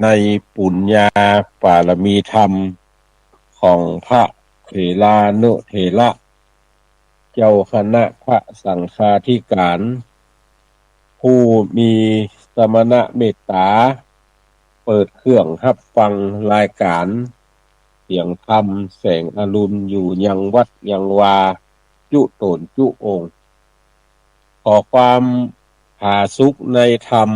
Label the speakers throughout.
Speaker 1: ในปุญญาปารมีธรรมของพระเถรานุเถระเจ้าคณะพระสังฆาธิการ ผู้มีสมณะเมตตา เปิดเครื่องรับฟังรายการเสียงธรรมแสงอรุณอยู่ยังวัดยังวาจุโตนจุองค์ขอความผาสุกในธรรม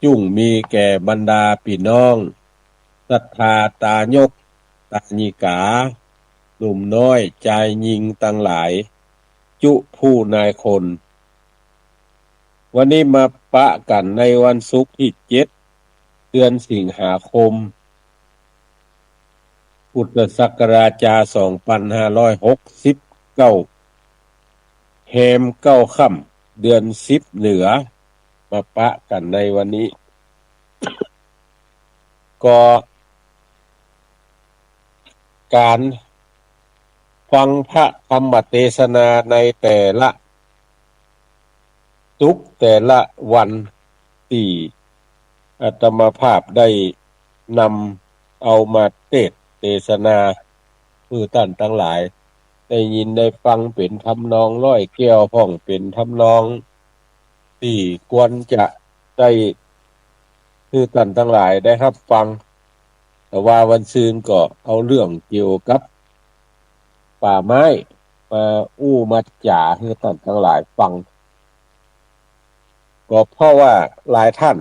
Speaker 1: จุ่งมีแก่บรรดาพี่น้องศรัทธาตายกตาญิกาหนุ่มน้อยใจยิงตั้งหลายจุผู้นายคนวันนี้มาปะกันในวันศุกร์ที่7เดือนสิงหาคมพุทธศักราช2569แฮม9ค่ำเดือน10เหนือมาปะกันในวันนี้ก็การฟังพระธรรมเทศนาในแต่ละศุกร์แต่ละวันที่อาตมาภาพได้นำเอามาเทศนาคือท่านทั้งหลายได้ยินได้ฟังเป็นทำนองร้อยแก้วพ่องเป็นทำนองที่ควรจะได้คือท่านทั้งหลายได้รับฟังแต่ว่าวันซืนก็เอาเรื่องเกี่ยวกับป่าไม้มามาจ่าให้ท่านทั้งหลายฟังก็เพราะว่าหลายท่าน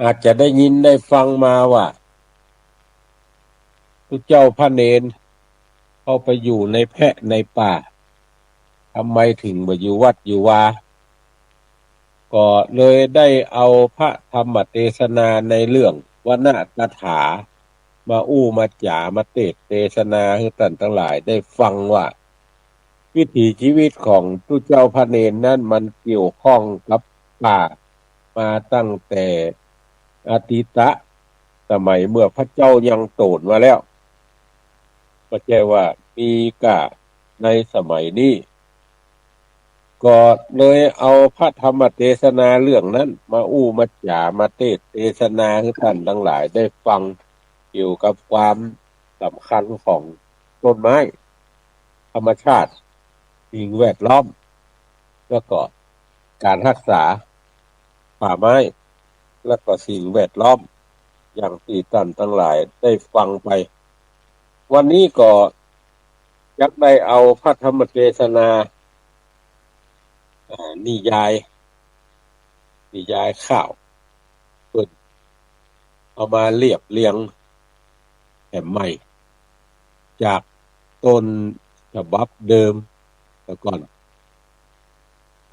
Speaker 1: อาจจะได้ยินได้ฟังมาว่าพระเจ้าพระเนรเข้าไปอยู่ในแพะในป่าทำไมถึงมาอยู่วัดอยู่วาก็เลยได้เอาพระธรรมเทศนาในเรื่องวนาถถามามาจ่ามาเทศนาให้ท่านทั้งหลายได้ฟังว่าวิถีชีวิตของพระเจ้าพระเนรนั้นมันเกี่ยวข้องกับป่ามาตั้งแต่อดีตสมัยเมื่อพระเจ้ายังโตนมาแล้วก็แจ้ว่ามีกะในสมัยนี้ก็เลยเอาพระธรรมเทศนาเรื่องนั้นมามาจ่ามาเทศนาให้ท่านทั้งหลายได้ฟังเกี่ยวกับความสำคัญของต้นไม้ธรรมชาติสิ่งแวดล้อมแล้วก็การรักษาป่าไม้แล้วก็สิ่งแวดล้อมอย่างที่ท่านทั้งหลายได้ฟังไปวันนี้ก็อยากได้เอาพระธรรมเทศนานิยายข่าวเปิดเอามาเรียบเรียงแห่ใหม่จากต้นฉบับเดิมแต่ก่อน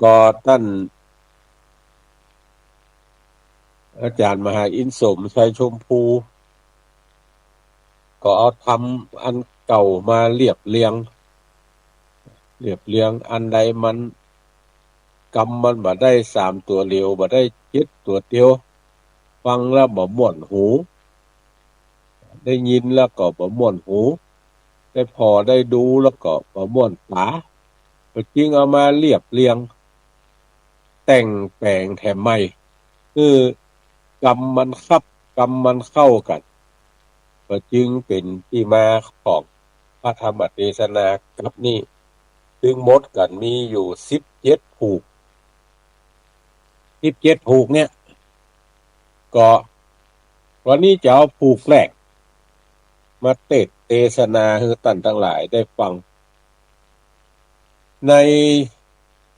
Speaker 1: ก็ท่านอาจารย์มหาอินทร์สมชัยชมพูก็เอาทำอันเก่ามาเรียบเรียงอันใดมันกำมันบ่ได้3ตัวเร็วบ่ได้7ตัวเดียวฟังแล้วบ่ม่วนหูได้ยินแล้วก็บ่ม่วนหูได้พอได้ดูแล้วก็บ่ม่วนตาก็จริงเอามาเรียบเรียงแต่งแปลงแถมใหม่คือกำมันมันเข้ากันก็จึงเป็นที่มาของพระธรรมเทศนากับนี้ซึ่งหมดกันมีอยู่17ผูกเนี่ยก็วันนี้จะเอาผูกแรกมาเทศนาให้ท่านทั้งหลายได้ฟังใน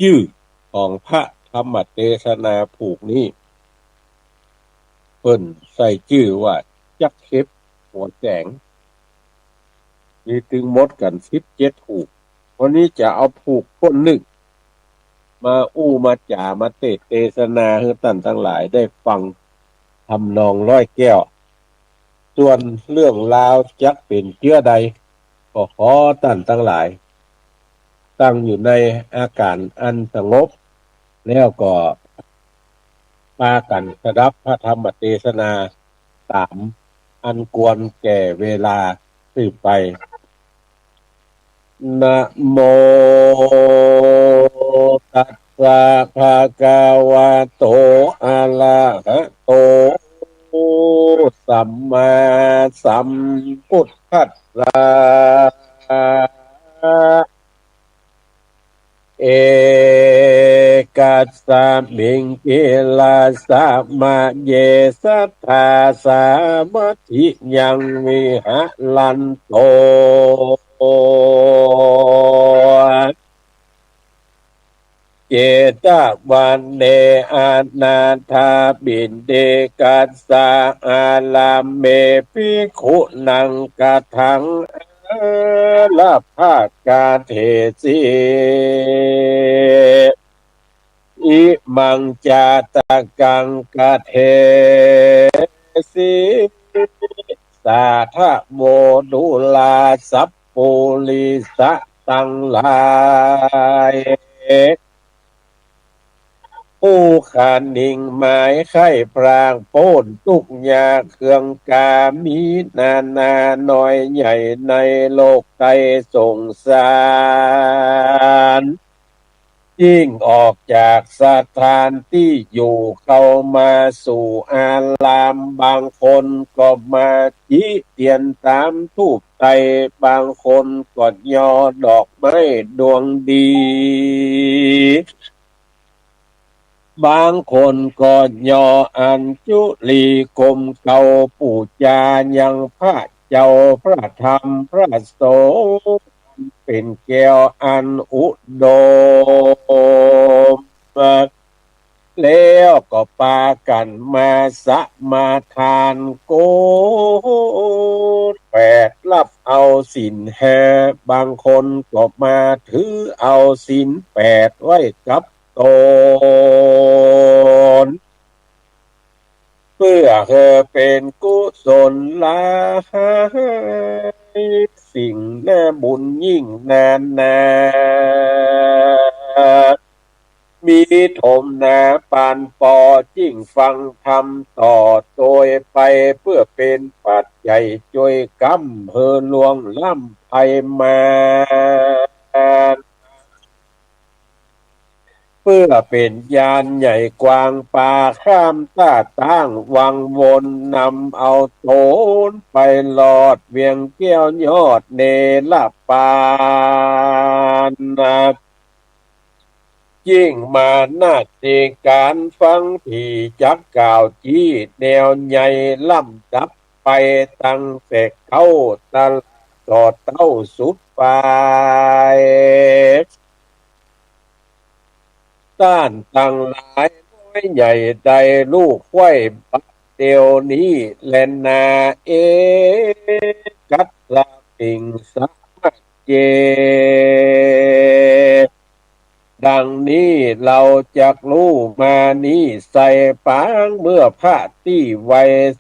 Speaker 1: ชื่อของพระธรรมเทศนาผูกนี้เปิ้นใส่ชื่อว่าจักเข็บหัวแสงมีถึงหมดกัน17ผูกวันนี้จะเอาผูกต้นหนึ่งมามาจ่ามาเทศนาให้ท่านทั้งหลายได้ฟังทำนองร้อยแก้วส่วนเรื่องราวจักเป็นเชื่อใดก็ขอท่านทั้งหลายตั้งอยู่ในอาการอันสงบแล้วก็พากันสดับพระธรรมเทศนาตามอันควรแก่เวลาสืบไปนะโมตัสสะภะคะวะโตอะระหะ สัมมาสัมพุทธัสสะเอกัสสะมิงกิลาสะมะเยสัทธาสามัคคิยังวิหะลันโตเจตวันเนอานาถาบินเดกัสสะอาลาเมภิกขุนังกะทังลาภากาเทสิอิมังจาตะกังกะเทสิสาธโมดุลาสัพปุลิสะตังหลายผู้ขานิ่งหมายไข่พรางโป้นทุกยาเครื่องกามีนานาหน่อยใหญ่ในโลกไตสงสารยิ่งออกจากสถานที่อยู่เข้ามาสู่อารามบางคนก็มาชี้เตียนตามทูปไตบางคนก็ย่อดอกไม้ดวงดีบางคนก็ย่ออัญชุลีกรมเก่าปูจายังพระเจ้าพระธรรมพระสงฆ์เป็นแก้วอันอุดมแล้วก็ปากันมาสมาทานโกฏแปดรับเอาศีลแห้บางคนก็มาถือเอาศีลแปดไว้กับตนเพื่อเธอเป็นกุศลลายสิ่งน่าบุญยิ่งนานนามีถมนาปานปอจิ้งฟังธรรมต่อโดยไปเพื่อเป็นปัจจัยช่วยกำเฮอลวงล่ำไปมาเพื่อเป็นยานใหญ่กว้างป่าข้ามต้าตั้งวังวนนำเอาโตนไปหลอดเวียงแก้วยอดเนลปานยิ่งมาหน้าที่การฟังที่จักกล่าวจี้แนวใหญ่ล่ำดับไปตั้งแต่เข้าตลอดเต้าสุดไปต้านตั้งหลายน้อยใหญ่ใดลูกไว้บัดเดียวนี้แลนาเอกัสสะปิงสะเจดังนี้เราจักรู้มานี้ใส่ปางเมื่อพระที่ไว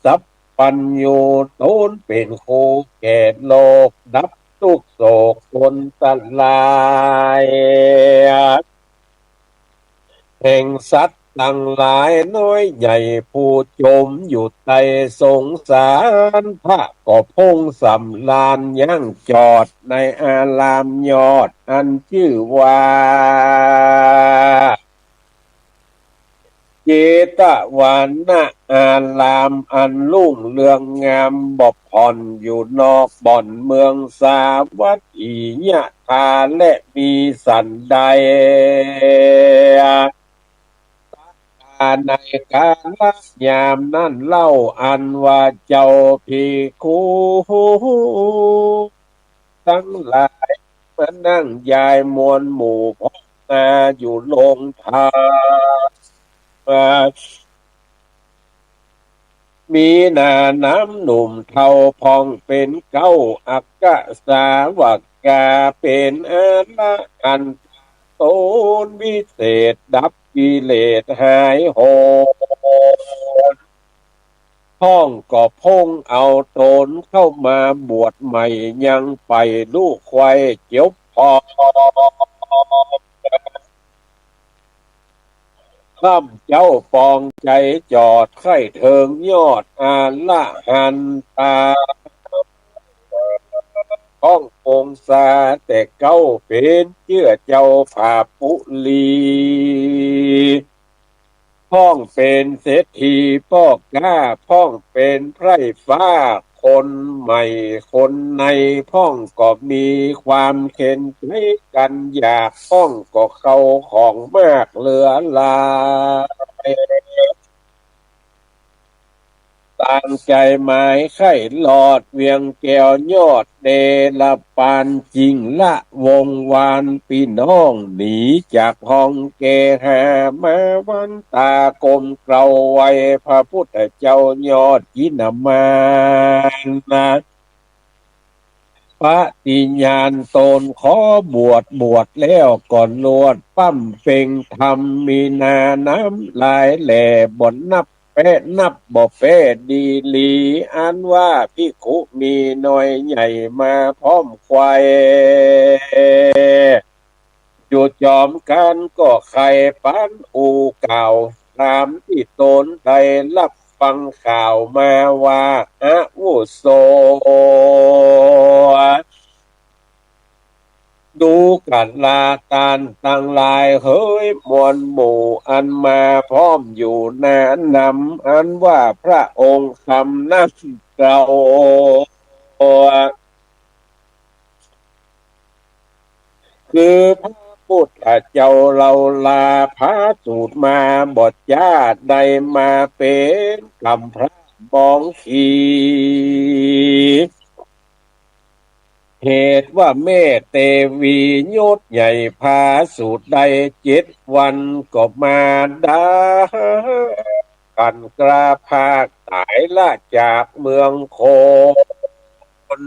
Speaker 1: สัพปัญโยโตนเป็นโคแก่โลกดับทุกโศกคนตลายแห่งสัตว์ตั้งหลายน้อยใหญ่ผู้จมอยู่ใต้สงสารพระก็พงสำลานยั่งจอดในอารามยอดอันชื่อว่าเจตวันนะอารามอันรุ่งเรืองงามบบผ่อนอยู่นอกบ่อนเมืองสาวัตถียะทาและมีสันใดในการลักยามนั่นเล่าอันว่าเจ้าภิกขุทั้งหลายมานั่งยายมวลหมู่พ่อนาอยู่ลงทานมีนาน้ำหนุ่มเทาพองเป็นเก้าอักกะสาวกาเป็นอาละอันโตนวิเศษดับกิเลสหายโหดห้องก็พงเอาตนเข้ามาบวชใหม่ยังไปลูกควายเจียวพอข้ามเจ้าปองใจจอดไข่เทิงยอดอาละหันตาห้ององศาแต่เก้าเป็นเชื่อเจ้าผาปุลี พ้องเป็นเศรษฐีปอกกล้าพ้องเป็นไพร่ฟ้าคนใหม่คนในพ้องก็มีความเข็นใจกันอยากพ้องก็เข้าของมากเหลือหลายต่างใจหมายไข่หลอดเวียงแก้วยอดเดละปานจริงละวงวานพี่น้องหนีจากห้องเกหามาวันตากลมเกลาไว้พระพุทธเจ้ายอดยินามานนะปฏิญญาณตนขอบวชแล้วก่อนลวดปั้มเป่งทำมีนาน้ำลายแหล่บ่นนับแป้นับบ่แป้ดีลีอันว่าพิขุมีน้อยใหญ่มาพร้อมควายจุดจอมกันก็ใครปันอูเก่าตามที่ตนได้รับฟังข่าวมาว่าอาวุโส ดูกันลาตานตั้งหลายเฮ้ยมวลหมู่อันมาพร้อมอยู่นานำอันว่าพระองค์คำนักเก่าคือพระพุทธเจ้าเราลาพระสูตรมาบทญาติใดมาเป็นกำพระบองขีเหตุว่าแม่เตวียศใหญ่พาสูตรใด7 วันก็มาดากันกราภาคตายละจากเมืองโคน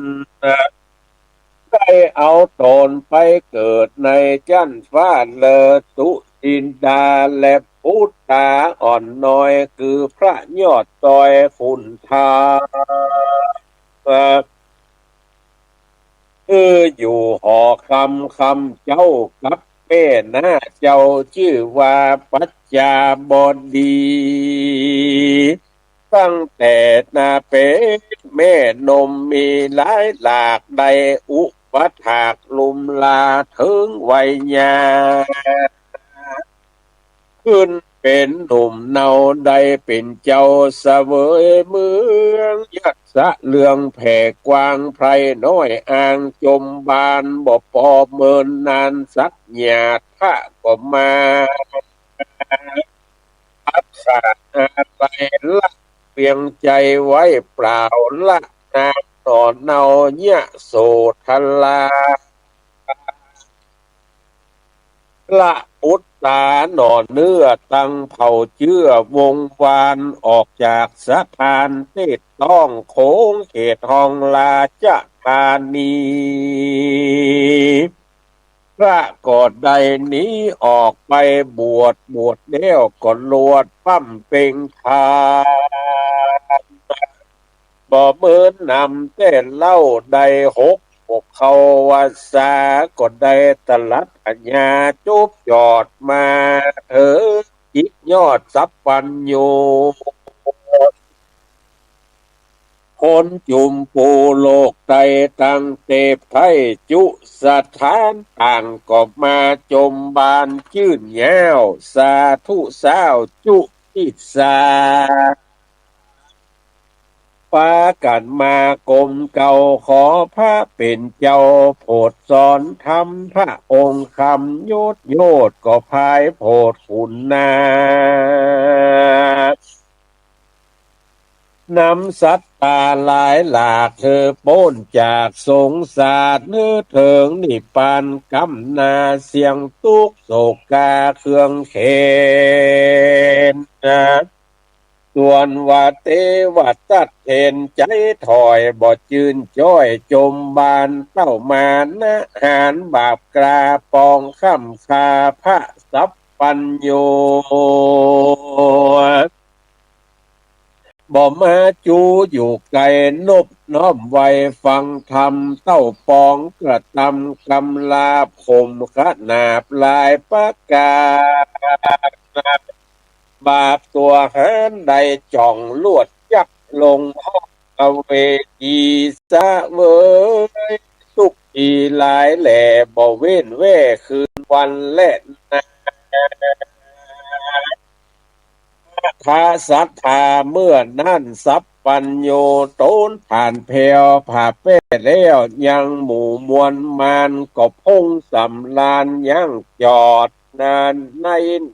Speaker 1: ได้เอาตนไปเกิดในจันฟ้าเลอตุจินดาและพุทธาอ่อนน้อยคือพระยอดตอยคุณทาอยู่หอคำเจ้ากับแม่นาเจ้าชื่อว่าปัจจาบดีตั้งแต่นาเป็นแม่นมมีหลายหลากใดอุปถากลุมลาถึงวัยญาขึ้นเป็นหนุ่มเนาใดเป็นเจ้าเสวยเมืองยักษะเลืองแผ่กว้างไพรน้อยอ่างจมบานบ่ปอเมินนานสักหยาดพระก็มาอับสาอะไรละเพียงใจไว้เปล่าละนาต่อเนาเนี่ยโสทลา ละอุตตาหน่อเนื้อตั้งเผ่าเชื่อวงวานออกจากสถานเทศต้องโค้งเขตทองลาจะธานีพระกอดใดนี้ออกไปบวชเดี่ยวก่อนลวดปั้มเป็งทานบ่เมินนำแต่เล่าใด6 ปกเขาวาสาก็ได้ตลัดอัญญาจุบยอดมาเถอจิตยอดสัพพัญโยคนจุมปูโลกไตตั้งเตบไทยจุสถานต่างก็มาจมบานชื่นแย้วสาธุสาวจุทิสา ฟ้ากันมากรมเก่าขอพระเป็นเจ้าโพดสอนธรรมพระองค์คำโยดก็พายโพดคุณนาน้ำสัตตาหลายหลากเธอป้นจากสงสารเนื้อเถิงนิพพานกำนาเสียงตุกโศกาเครื่องเขนนะส่วนว่าเตวัดตัดเห็นใจถอยบ่จืนจ้อยจมบานเต้ามานะหารบาปกราปองค่ำคาพระสัพปัญโยบ่มาจูอยู่ไกลนบน้อมไว้ฟังธรรมเต้าปองกระทำกำลาคมขนาบลายปากกา บาปตัวหารใดจ่องลวดยักลงห้องอเวจีสะเวยทุกทีหลายแหล่บ่เว้นแว่คืนวันและนา คาสัทธาเมื่อนั่นสัพปัญโยโตนผ่านแผวผ่าเป้แล้วยังหมู่มวลมานก็พงสำลานยังจอดนานใน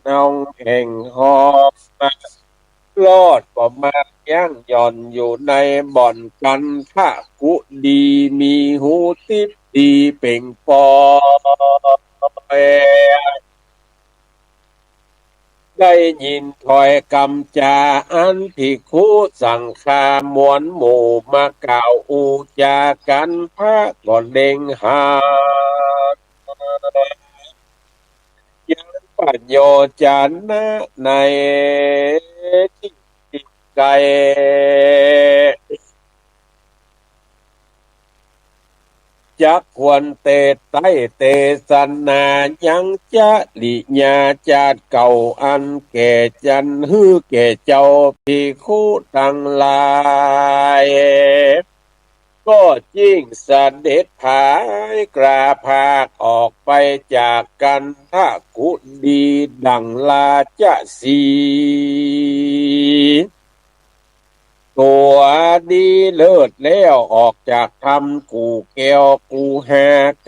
Speaker 1: นองแห่งหอบลอดประมาณยังหย่อนอยู่ในบ่อนกันทะกุดีมีหูติบดีเป่งปอยได้ยินถ้อยคำจาอันภิกขุสังฆามวลหมู่มากล่าวอูจากันพระก็เล็งหายังปัญโยจานะในที่ไกลจักควรเตไตเตสนายังจะลิญาจาดเก่าอันแก่จันฮือแก่เจ้าภิกขุทั้งหลายก็ยิ่งเสด็จผายกราภาคออกไปจากกันทะกุดีดังลาจะสีตัวดีเลิศแล้วออกจากธรรมกูแก้วกูแห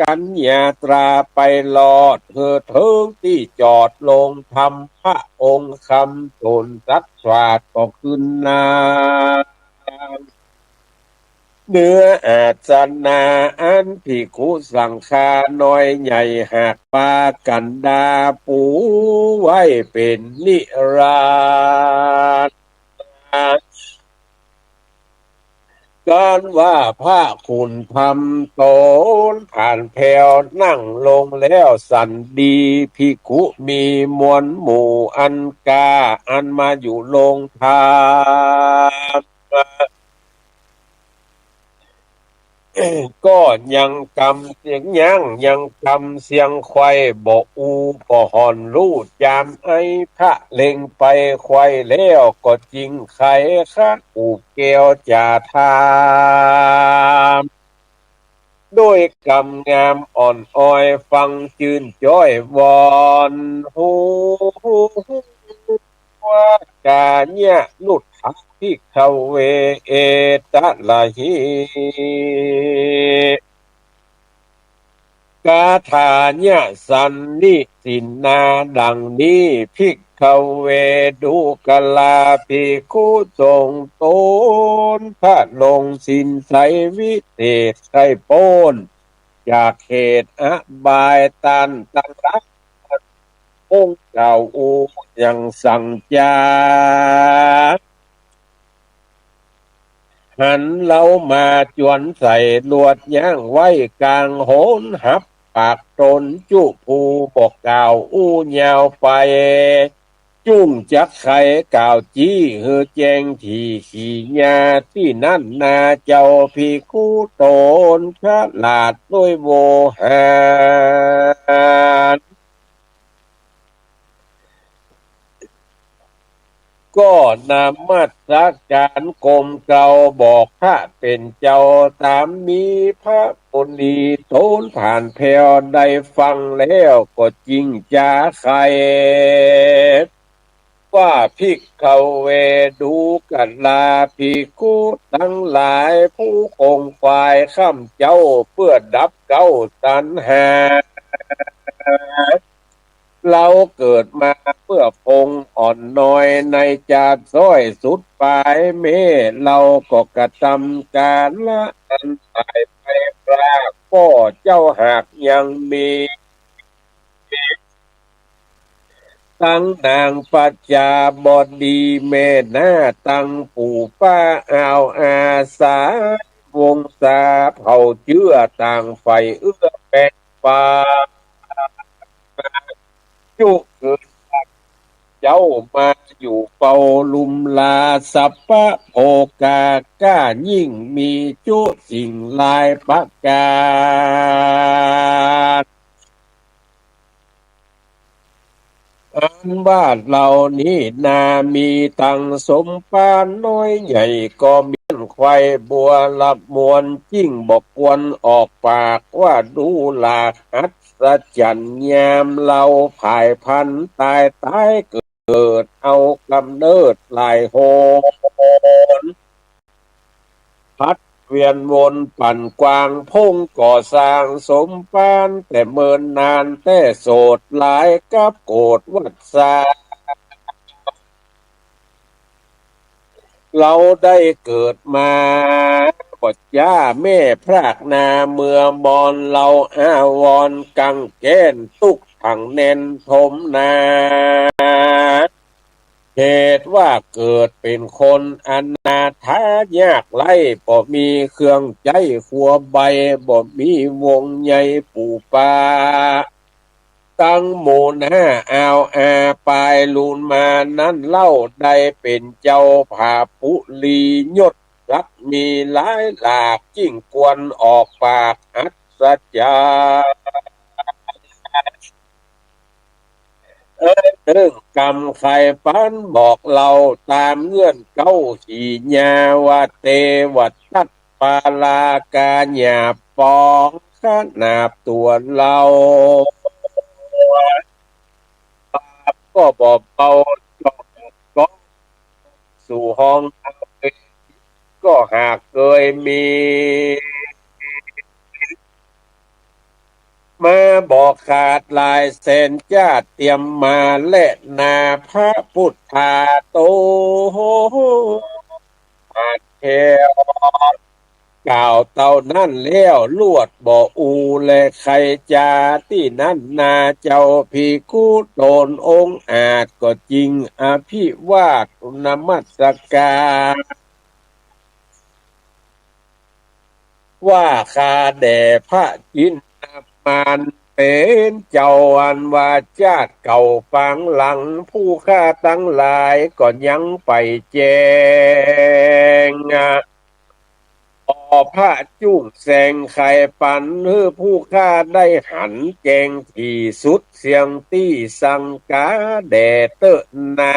Speaker 1: กันยาตราไปลอดเธอเทิงที่จอดลงธรรมพระองค์คำตนรักษาก็ขึ้นนาเนื้ออาจนาอันภิกขุสังฆาน้อยใหญ่หากปากันดาปูไว้เป็นนิราชการว่าพระคุณทำโตนผ่านแผ่วนั่งลงแล้วสันดีภิกขุมีมวลหมู่อันกาอันมาอยู่ลงทานก็ยังกำเสียงยังกำเสียงควายบอกอูปอหอนรู้จามไอ้พระเล็งไปควายแล้วก็จริงไขข้าอูแก้วจ่าทามด้วยกำงามอ่อนอ้อยฟังจืนจ้อยวอนหูว่ากาเนี่ยลุดทักที่เขาเวเอตะละหีกาถาเนี่ยสันนิสินนาดังนี้ภิกขเวดุกลาภิกขุจงโตนพระลงสินไสวิเศษไสโปนจากเหตุอบายตันตังรักองค์เก่าอูยังสั่งจาหันเล้ามาจวนใส่ลวดย่างไว้กลางโหนหับปากตนจุภูบอกกล่าวอู้ยาวไปจุ่มจักไข่กล่าวจี้เฮือแจงที่ขี่ยาที่นั่นนาเจ้าพี่คู่โตนฉลาดด้วยโวหารก็นำมาตรการกรมเก่าบอกพระเป็นเจ้าตามมีพระปุณีโตนผ่านแผ่วได้ฟังแล้วก็จริงจาใครว่าภิกขเวดูกันลาภิกขุทั้งหลายผู้คงฝ่ายข้ามเจ้าเพื่อดับเก้าตัณหาเราเกิดมาเพื่อพงอ่อนน้อยในจาดซ้อยสุดปลายเมเราก็กระทำการละอันตายไปปรากพ่อเจ้าหากยังมีตั้งนางปัจจาบดีแม่หน้าตั้งปู่ป้าเอาอาสาวงศาเผ่าเชื้อต่างไฟเอื้อแปดปาจุเกิดเจ้ามาอยู่เป่าลุมลาสัพพะโอกาก้ายิ่งมีจุสิ่งลายประการอันบ้านเรานี้นามีตังสมปานน้อยใหญ่ก็มีควายบัวลับมวลจิ้งบอกกวนออกปากว่าดูหลากอัศจรรย์ยามเราผายพันตายเกิด เกิดเอากำเนิดหลายโหนพัดเวียนวนปั่นกวางพงก่อสร้างสมปานแต่เมินนานแต่โสดหลายกับโกรธวัดสาเราได้เกิดมาบทย่าแม่พรากนาเมื่อมอนเราอาวรกังแก้นตุกถังแน่นทมนาเหตุว่าเกิดเป็นคนอนาถายากไร้บ่มีเครื่องใจขัวใบบ่มีวงใหญ่ปู่ปาตั้งหมู่หน้าอาวอาปายลูนมานั้นเล่าได้เป็นเจ้าผาปุลียศรักมีหลายหลากจิ้งกวนออกปากอัศจรรย์เรื่องกรรมใครปันบอกเราตามเงื่อนเก้าขีญาวาเตวัตัดปาลากาญาปองขนาบตัวเราก็บอกเบาจอกก็สู่ห้องก็หากเคยมีมาบอกขาดลายเส้นญาติเตรียมมาและนาพระพุทธาโตอาเทวกล่าวเต่านั่นแล้วลวดบ่ออูและใครจาที่นั่นนาเจ้าพีกูโดนองค์อาจก็จริงอภิวาทนมัสการว่าคาแด่พระจินมานเป็นเจ้าอันว่าจาดเก่าฝังหลังผู้ฆ่าตั้งหลายก็ยังไปแจงอพระจุ้งแสงไข่ปันเฮือผู้ฆ่าได้หันแจงที่สุดเสียงตี้สังกาแด่เตนา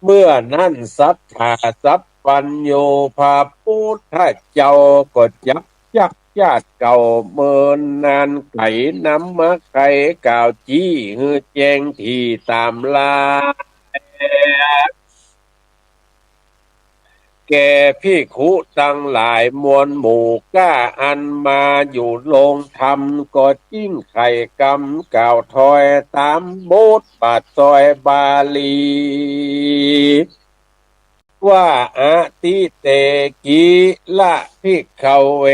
Speaker 1: เมื่อนั้นสัทธาสัพปัญโยภาพุทธเจ้าก็ยักญาติเก่าเมินนานไก่น้ำมะไก่กล่าวจี้ฮือแจงที่ตามลาแก่พี่คุตั้งหลายมวลหมู่กล้าอันมาอยู่ลงธรรมก็จิ้งไข่กำกล่าวถอยตามโบสถ์ปาดซอยบาลีว่าอาติเตกิละภิกขเว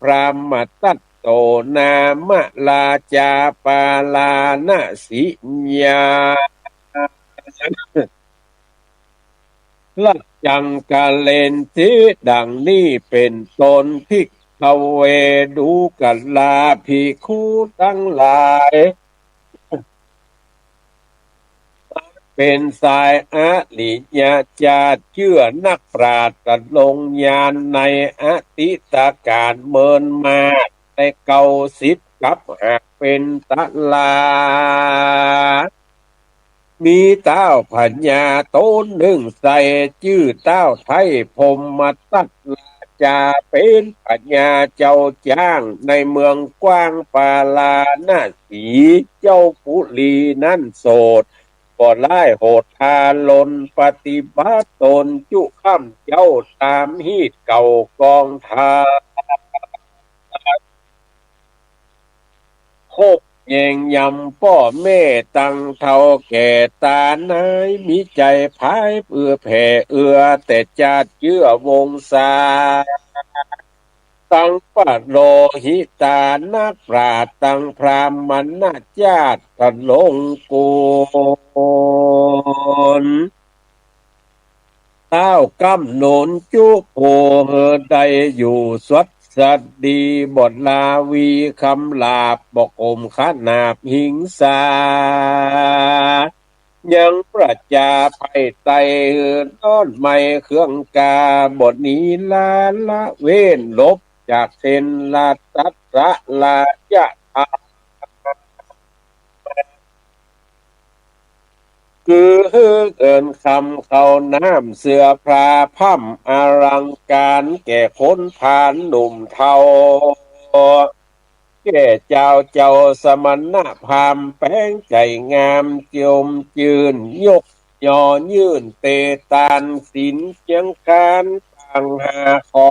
Speaker 1: พรามตัตโตนามลาจาปาลานะสิญาละจังกาเลนทิดังนี้เป็นตนภิกขเวดูกัลลาภิกขุทั้งหลายเป็นสายอริยญาติเชื่อนักปราชญ์ลงญาณในอติตการเมินมาในเก่าสิบกับหากเป็นตะลามีเต้าพัญญาตนหนึ่งใส่ชื่อเต้าไทยพรหมตัดลาจาเป็นปัญญาเจ้าจ้างในเมืองกว้างปาลาหน้าสีเจ้าปุลีนั่นโสดก็ไล่โหดทาลนปฏิบัติตนจุข้ามเจ้าตามฮีดเก่ากองทาโคบแยงยำพ่อแม่ตั้งเท่าแก่ตานายมีใจพายเพื่อแผ่เอื้อแต่จาดเชื่อวงศาตั้งปัดโลหิตานักปราชญ์ตั้งพรามมันนาจาติตลงกูลเต้ากำหนนจุโพเฮใดอยู่สวัสดีบทลาวีคำลาบบอกอมขนาบหิงสายังประจาภัยไตต้อนไม่เครื่องกาบทนี้ละเว้นลบจากเซนลาตัสสะลายะคือเอินคำเขาน้ำเสือพราพั่มอลังการแก่คนผ่านหนุ่มเทาแ แก่เจ้าสมณะพราหมณ์แป้งใจงามจมจืนยกย่อยื่นเตตานศิลเจียงการต่างหาคอ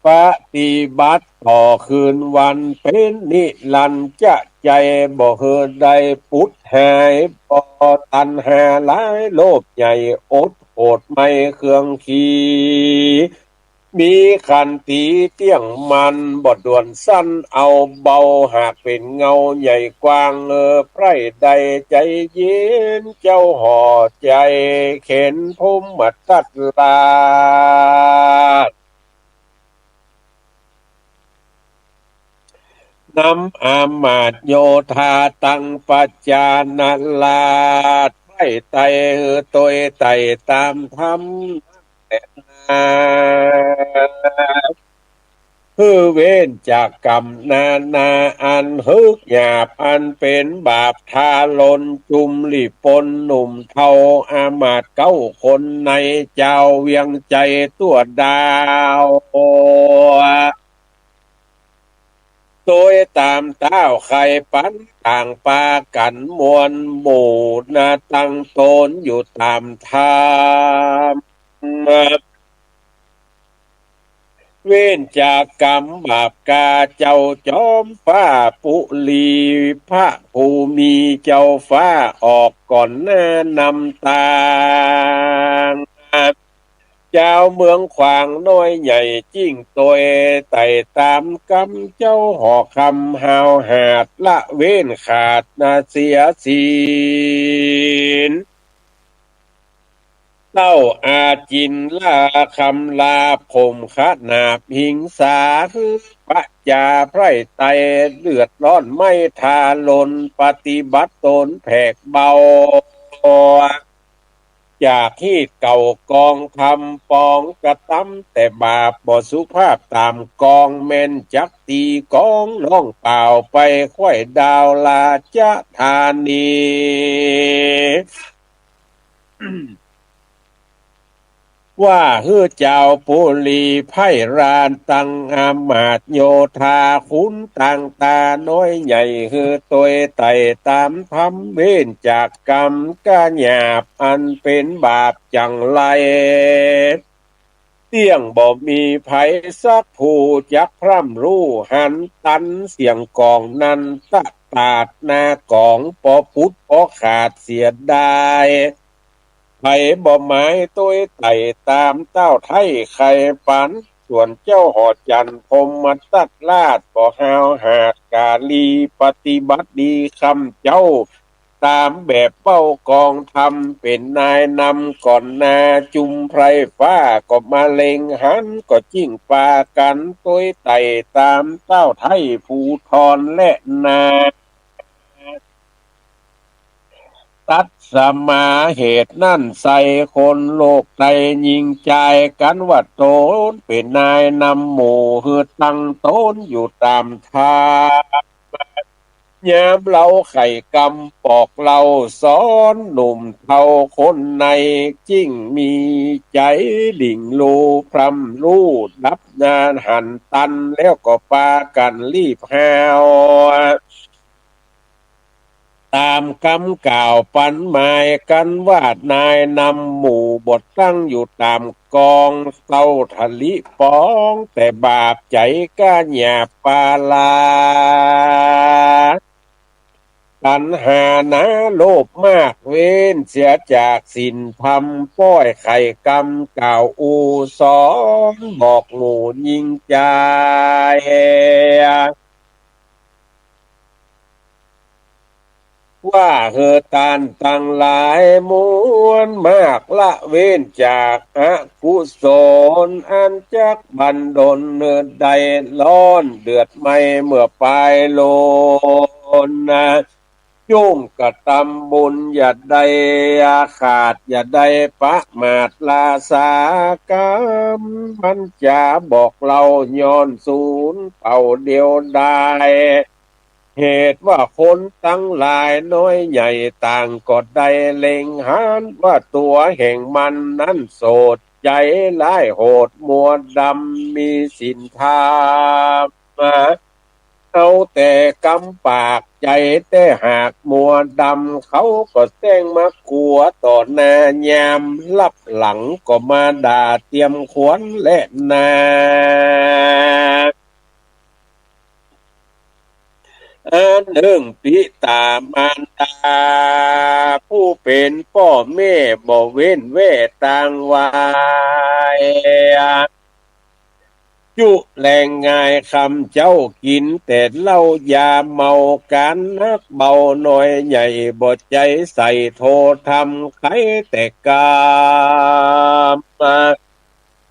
Speaker 1: ปฏิบัติต่อคืนวันเป็นนิรันดร์จะใจบ่เฮือใดปุดหายบ่ตันหาหลายโลภใหญ่อดโอดไม่เครื่องขีมีขันตีเตี้ยงมันบดด่วนสั้นเอาเบาหากเป็นเงาใหญ่กว้างไพร่ใดใจเย็นเจ้าห่อใจเข็นพุ่มมัดตัดลาน้ำอามาตย์โยธาตังปัจจานาลาไตไตตัวไตตามธรรมนาเว้นจากกรรมนาอันฮึกหยาบอันเป็นบาปทาลนจุมหลีปนหนุ่มเทาอามาตย์เก้าคนในเจ้าเวียงใจตัวดาวโดยตามเต้าไข่ปันต่างปากันมวลหมู่นาตั้งตนอยู่ตามธรรมเว้นจากกรรมบาปกาเจ้าจอมฟ้าปุลีพระภูมิเจ้าฟ้าออกก่อนหน้านำตางเจ้าเมืองขวางน้อยใหญ่จิ้งตัวไต่ตามกำเจ้าหอกคำหาวหาดละเว้นขาดนาเสียศีลเต้าอาจินลาคำลาผมขนาบหิงสาคือปะจาไพร่ไตเดือดร้อนไม่ทาลนปฏิบัติตนแผกเบาจากที่เก่ากองทำปองกระตำแต่บาปบ่สุภาพตามกองแม่นจักตีกองน้องเปล่าไปค่อยดาวลาจะธานีว่าฮือเจ้าปุลีไพรานตังอามาตย์โยธาคุณต่างตาน้อยใหญ่คือตัวไต่ตามทำเว้นจากกรรมก้าหยาบอันเป็นบาปจังไรเตี้ยงบ่มีไผสักผู้จักพร่ำรู้หันตันเสียงกองนั้นตะตาดนากองปอพุทธปอขาดเสียดายไผบ่หมายตัวไต่ตามเต้าไทยไข่ปันส่วนเจ้าหอจันพรมมาตัดลาดบ่หาวหาดกาลีปฏิบัติดีคำเจ้าตามแบบเป้ากองทำเป็นนายนำก่อนนาจุมไพรฟ้าก็มาเล็งหันก็จิ้งปากันตัวไต่ตามเต้าไทยภูทรและนาตัดสมาเหตุนั่นใส่คนโลกใจยิงใจกันว่าโตนเป็นนายนำหมู่คือตั้งโตนอยู่ตามทางยามเราไข่กำปอกเราสอนหนุ่มเท่าคนในจิ้งมีใจดิ่งลูพรำลูดับงานหันตันแล้วก็ปากันรีบหาวตามคำกล่าวปันหมายกันว่านายนำหมู่บทตั้งอยู่ตามกองเต้าทะลิป้องแต่บาปใจก้าหยาปาลาตัณหานะโลภมากเว้นเสียจากศีลธรรมป้อยไข่กรรมกล่าวอูสอนบอกหมู่ยิงใจว่าเหตุการณ์ต่างหลายมวลมากละเว้นจากอกุศลอันจักบันดลเนิดใดร้อนเดือดไม่เมื่อปลายโลนนะยุ่งกระทำบุญอย่าได้อาขาดอย่าได้ปะมาดลาสากรรมมันจะบอกเราย้อนศูนย์เป่าเดียวได้เหตุว่าคนตั้งหลายน้อยใหญ่ต่างก็ได้เล็งหันว่าตัวแห่งมันนั้นโสด ใจร้ายโหดมัวดำมีสินธามาเอาแต่กำปากใจแต่หากมัวดำเขาก็แซงมาขัวต่อหน้ายามลับหลังก็มาด่าเตรียมขวนและนาอันหนึ่งปิตามารดาผู้เป็นพ่อแม่บ่เว้นแว่ต่างวายจุแรงง่ายคำเจ้ากินแต่เหล้ายาเมากันนักเบาหน่อยใหญ่บ่ใจใส่โททำไขแต่กามมา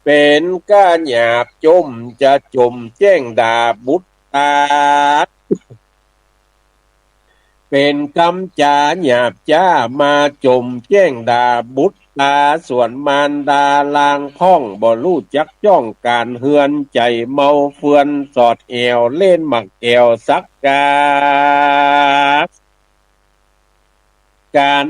Speaker 1: เป็นก้าหยาบจมจะจมแจ้งด่าบุตรตา เป็นกำจาหยาบจ้ามาจมแจ้งด่าบุตรตาส่วนมารดาลางพ้องบ่รู้จักจ้องการเฮือนใจเมาเฟือนสอดแอวเล่นหมักแอวสักกาการ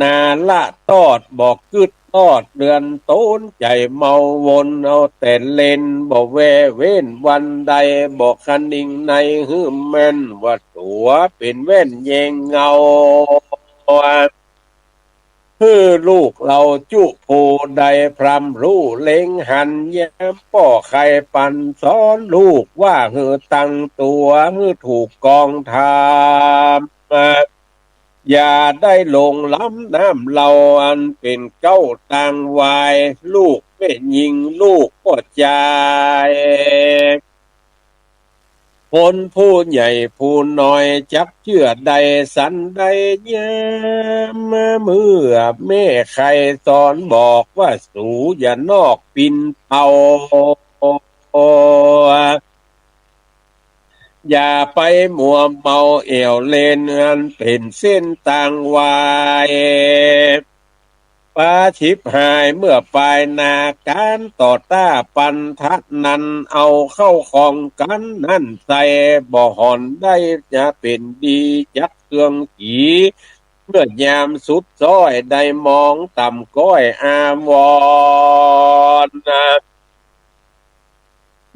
Speaker 1: นาละตอดบอกกึดตอดเดือนโต้นใจเมาวนเอาแต่เล่นบอกแวเว้นวันใดบอกคันดิ่งในหืมแม่นว่าตัวเป็นแว่นแยงเงาคือลูกเราจุผู้ใดพรำรู้เล็งหันแย้มป่อไข่ปันสอนลูกว่าหือตั้งตัวหือถูกกองทามอย่าได้ลงล้ำน้ำเราอันเป็นเก้าต่างวายลูกไม่ยิงลูกก็ใจคนผู้ใหญ่ผู้น้อยจักเชื่อใดสันใดแย้มเมื่อแม่ใครสอนบอกว่าสูอย่านอกปินเอาอย่าไปมัวเมาเอวเลนอันเป็นเส้นต่างวายปาชิบหายเมื่อปลายนาการต่อต้าปันทัดนั้นเอาเข้าของกันนั่นใส่บ่หอนได้จะเป็นดีจักเครื่องขีเมื่อยามสุดซ้อยได้มองต่ำก้อยอาวร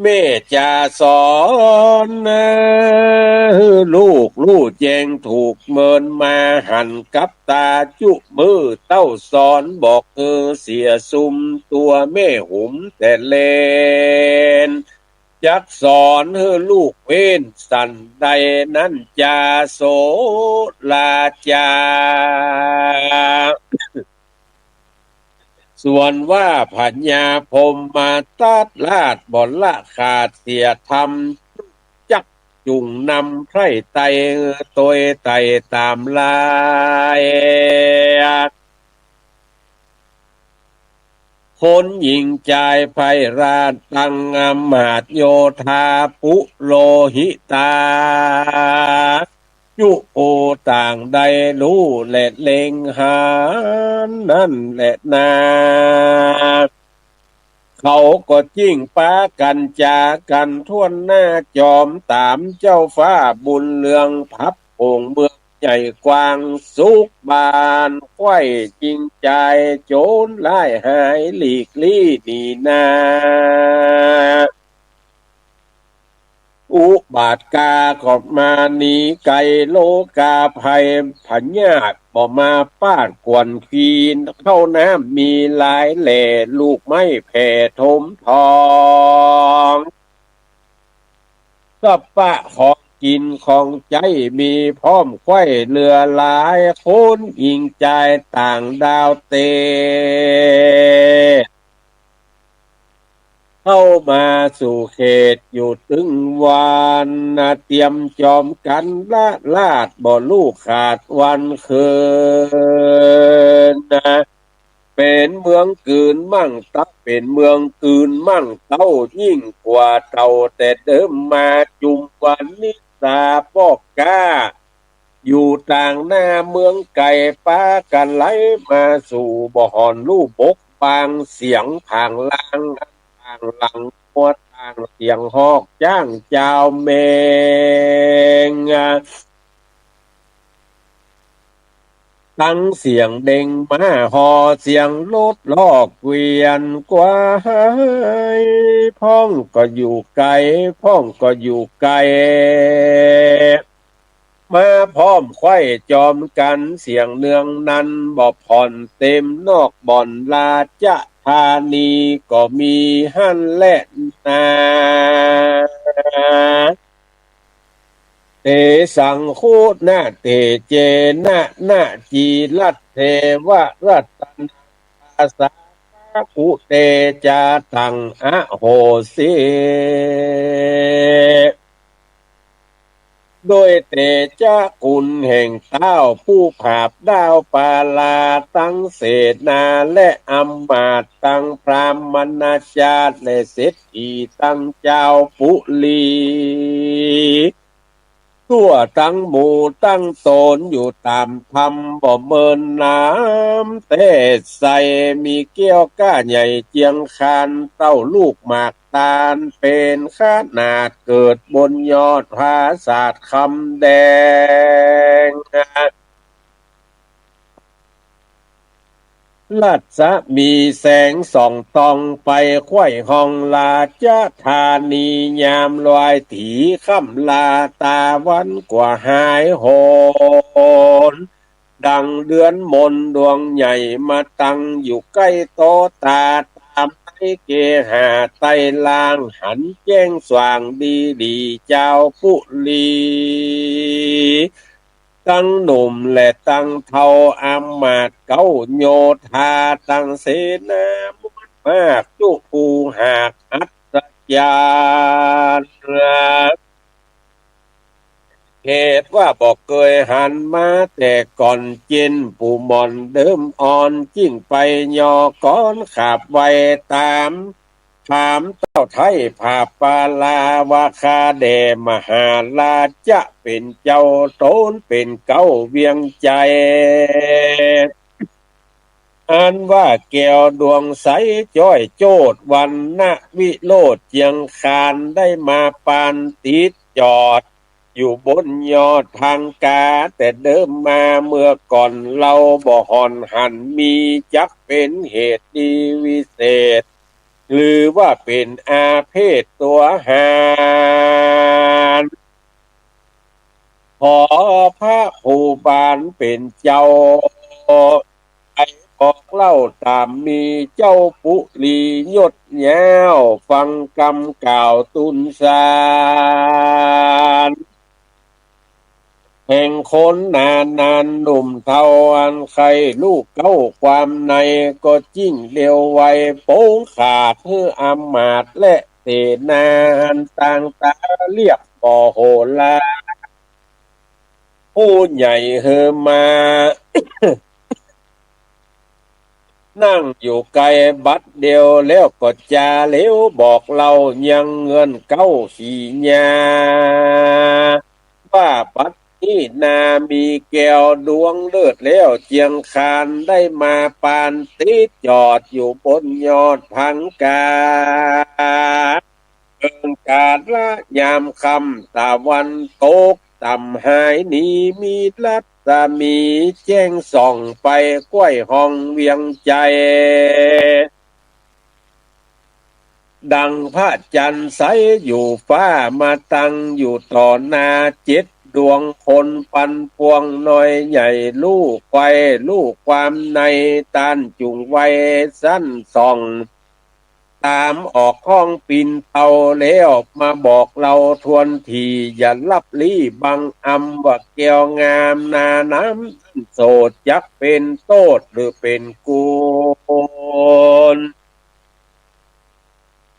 Speaker 1: แม่จะสอนลูกแจงถูกเมินมาหันกับตาจุมือเต้าสอนบอกเสียซุมตัวแม่หุมแต่เลนจักสอนลูกเว้นสันใดนั้นจาโสลาจาส่วนว่าผัญญาพรหมมาตัดลาดบ่ละขาดเสียธรรมจักจุงนำไพร่ไตตัวไตตามลายคนหญิงใจไพราชตั้งอำมาตย์โยธาปุโลหิตายุโอต่างใดรู้และเล็งหานั่นแหละนาเขาก็จิ้งป้ากันจากันท่วนหน้าจอมตามเจ้าฟ้าบุญเรืองพับองค์เมืองใหญ่กว้างสุขบานไข้จริงใจโจรไล่หายหลีกลี่ดีนาอุบาทกากอดมานีไก่โลกาภัยพญาตบ่มาป้านกวนขีนเข้าน้ำมีหลายแหล่ลูกไม่แผ่ทมทองสัปปะของกินของใจมีพร้อมไข้เรือหลายคนอิงใจต่างดาวเตเข้ามาสู่เขตอยู่ถึงวานเตรียมจอมกันละลาดบ่ลูกขาดวันคืนเป็นเมืองกืนมั่งตักเป็นเมืองกืนมั่งเต้ายิ่งกว่าเต่าแต่เดิมมาจุมวันนิสาปอกกาอยู่ต่างหน้าเมืองไก่ป้ากันไหลมาสู่บ่หอนลูกบกบางเสียงผางลางทางหลังมัวทางเสียงฮอกจ้างเจ้าเมง ตั้งเสียงเด้งมาหอเสียงรถลอกเกวียนกว่าพ้องก็อยู่ไกลพ้องก็อยู่ไกลมาพร้อมไขว้จอมกันเสียงเนืองนั้นบ่ผ่อนเต็มนอกบ่อนลาจะธานีก็มีหั่นและนาเตสังคูนาเตเจนะนาจีรัตเทวรัตนาสาคุเตจาตังอโหสิโดยเตจากุลแห่งเต้าผู้ผาบดาวปาลาตั้งเศนาและอัมมาตตั้งพรามนาชาติและเศรษฐีตั้งเจ้าปุลีตัวตั้งหมู่ตั้งตนอยู่ตามธรรมบ่เมินน้ำแต่ใสมีเกี้ยวก้าใหญ่เจียงคานเต้าลูกหมากตาลเป็นขานาดเกิดบนยอดผาศาสตร์คำแดงลัดสะมีแสงส่องตองไปไขว้ห้องลาจะธานียามลอยถีค่ำลาตาวันกว่าหายโหนดังเดือนมนดวงใหญ่มาตั้งอยู่ใกล้โตตาตามไตเกหาไตลางหันแจ้งสว่างดีดีเจ้าปุลีตั้งหนุ่มและตั้งเทาอามาตย์เก้าโยธาตั้งเสนามุดมากจุภูหากอัศจรรย์เหตุว่าบอกเคยหันมาแต่ก่อนเจนปู่มอนเดิมอ่อนจิ้งไปยอก้อนขาบไว้ตามถามเต้าไทยผาปาลาวาคาเดมหาลาจะเป็นเจ้าโตนเป็นเก้าเวียงใจอันว่าแก้วดวงใสจ้อยโจดวันนะวิโรธเจียงคานได้มาปานติดจอดอยู่บนยอดพังกาแต่เดิมมาเมื่อก่อนเราบ่หอนหันมีจักเป็นเหตุดีวิเศษหรือว่าเป็นอาเพศตัวหารขอพระภูบาลเป็นเจ้าไอ้บอกเล่าตามมีเจ้าปุลียศแย้วฟังกำกล่าวตุนสารแห่งคนนานหนุ่มเทาอันใครลูกเก้าความในก็จิ้งเร็วไวโป้งขาดเพื่ออำมาตย์และเสนาอันต่างตาเรียกบ่โหลาผู้ใหญ่เฮมา นั่งอยู่ไกลบัดเดียวแล้วก็จาเลี้ยวบอกเรายังเงินเก้าสีญาว่าบัดนี้นามีแก้วดวงเลือดแล้วเจียงคานได้มาปานติดจอดอยู่บนยอดพังกาเกินกาดละยามคำตะวันตกต่ำหายนี้มีรัศมีแจ้งส่องไปกล้วยห้องเวียงใจดังพระจันทร์ใสอยู่ฟ้ามาตั้งอยู่ต่อหน้าเจ็ดดวงคนปันพวงน้อยใหญ่ลูกไฟลูกความในต้านจุงไว้สั้นส่องตามออกห้องปินเตาแล้วมาบอกเราทวนทีอย่าลับลี้บังอำว่าแก้วงามนาน้ำโสดยักเป็นโตดหรือเป็นกูล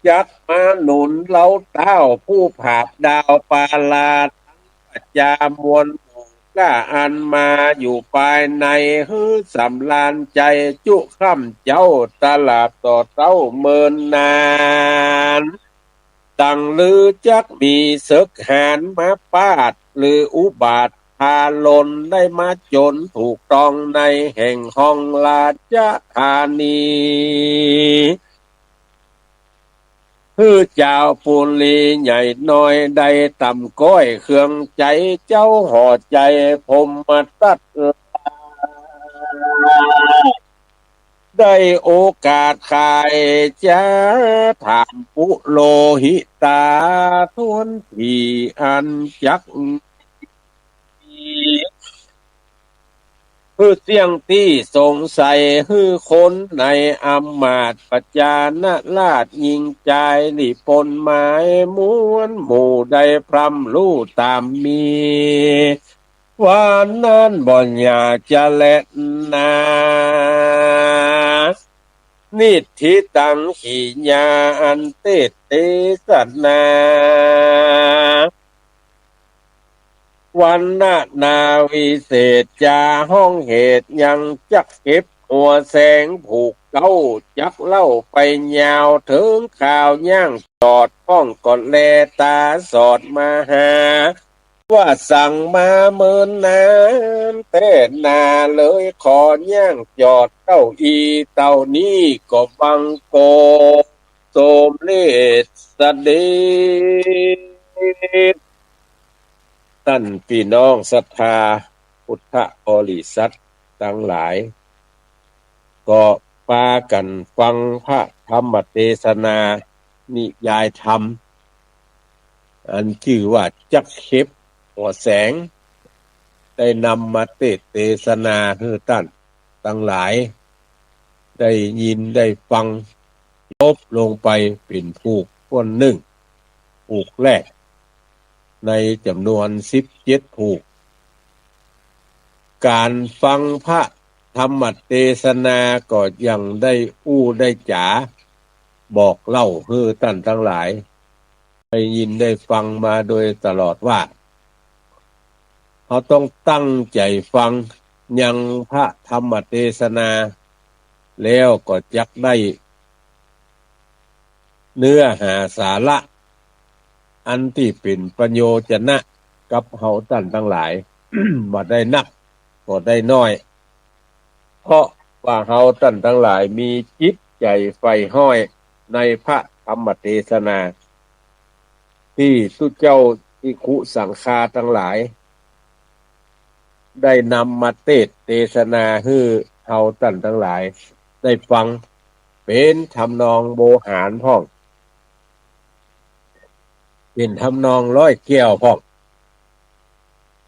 Speaker 1: ยักมาหนุนเล้าเต้าผู้ผาบดาวปาลาทั้งปัจจามวลหมู่กล้าอันมาอยู่ภายในฮือสำลานใจจุค่ำเจ้าตลาดต่อเต้าเมินนานดังลือจักมีศึกหานมาปาดหรืออุบาทพาลนได้มาจนถูกต้องในแห่งห้องราชธานีคือเจ้าปุลีใหญ่น้อยใดต่ำก้อยเครื่องใจเจ้าห่อใจผมมาตัด ได้โอกาสขายจะถามปุโรหิตาทวนทีอันจักคือเสียงที่สงสัยคือคนในอำมาตย์ประจานราชยิงใจหลีปนหมายม้วนหมู่ได้พรำรู้ตามมีวันนั้นบ่อยากจะเล่นนานิทิตังขีญาอันเตเตสันนาวันนาวิเศษจาห้องเหตุยังจักเก็บหัวแสงผูกเก้าจักเล่าไปยาวถึงข่าวย่างจอดห้องก่อนแลตาสอดมาหาว่าสั่งมาเมินนานแต่นาเลยขอย่างจอดเก้าอีเต่านี้ก็บังโกโสมเลสเสดจ ท่านพี่น้องศรัทธาพุทธบริษัททั้งหลายก็พากันฟังพระธรรมเทศนานิยายธรรมอันชื่อว่าจักเข็บหัวแสงได้นำมาเทศนาให้ท่านทั้งหลายได้ยินได้ฟังจบลงไปเป็นผูกคนหนึ่งผูกแรกในจำนวน17ผูกการฟังพระธรรมเทศนาก็ยังได้ได้จ๋าบอกเล่าให้ท่านทั้งหลายได้ยินได้ฟังมาโดยตลอดว่าเขาต้องตั้งใจฟังยังพระธรรมเทศนาแล้วก็จักได้เนื้อหาสาระอันที่เป็นประโยชนะกับเฮาท่านทั้งหลาย บ่ได้นักบ่ได้น้อยเพราะว่าเฮาท่านทั้งหลายมีจิตใจใฝ่ห้อยในพระธรรมเทศนาที่สุเจ้าที่คุสังฆาทั้งหลายได้นำมาเทศนาให้เฮาท่านทั้งหลายได้ฟังเป็นทำนองโบหารพ้องเป็นทำนองร้อยแก้วพ้อง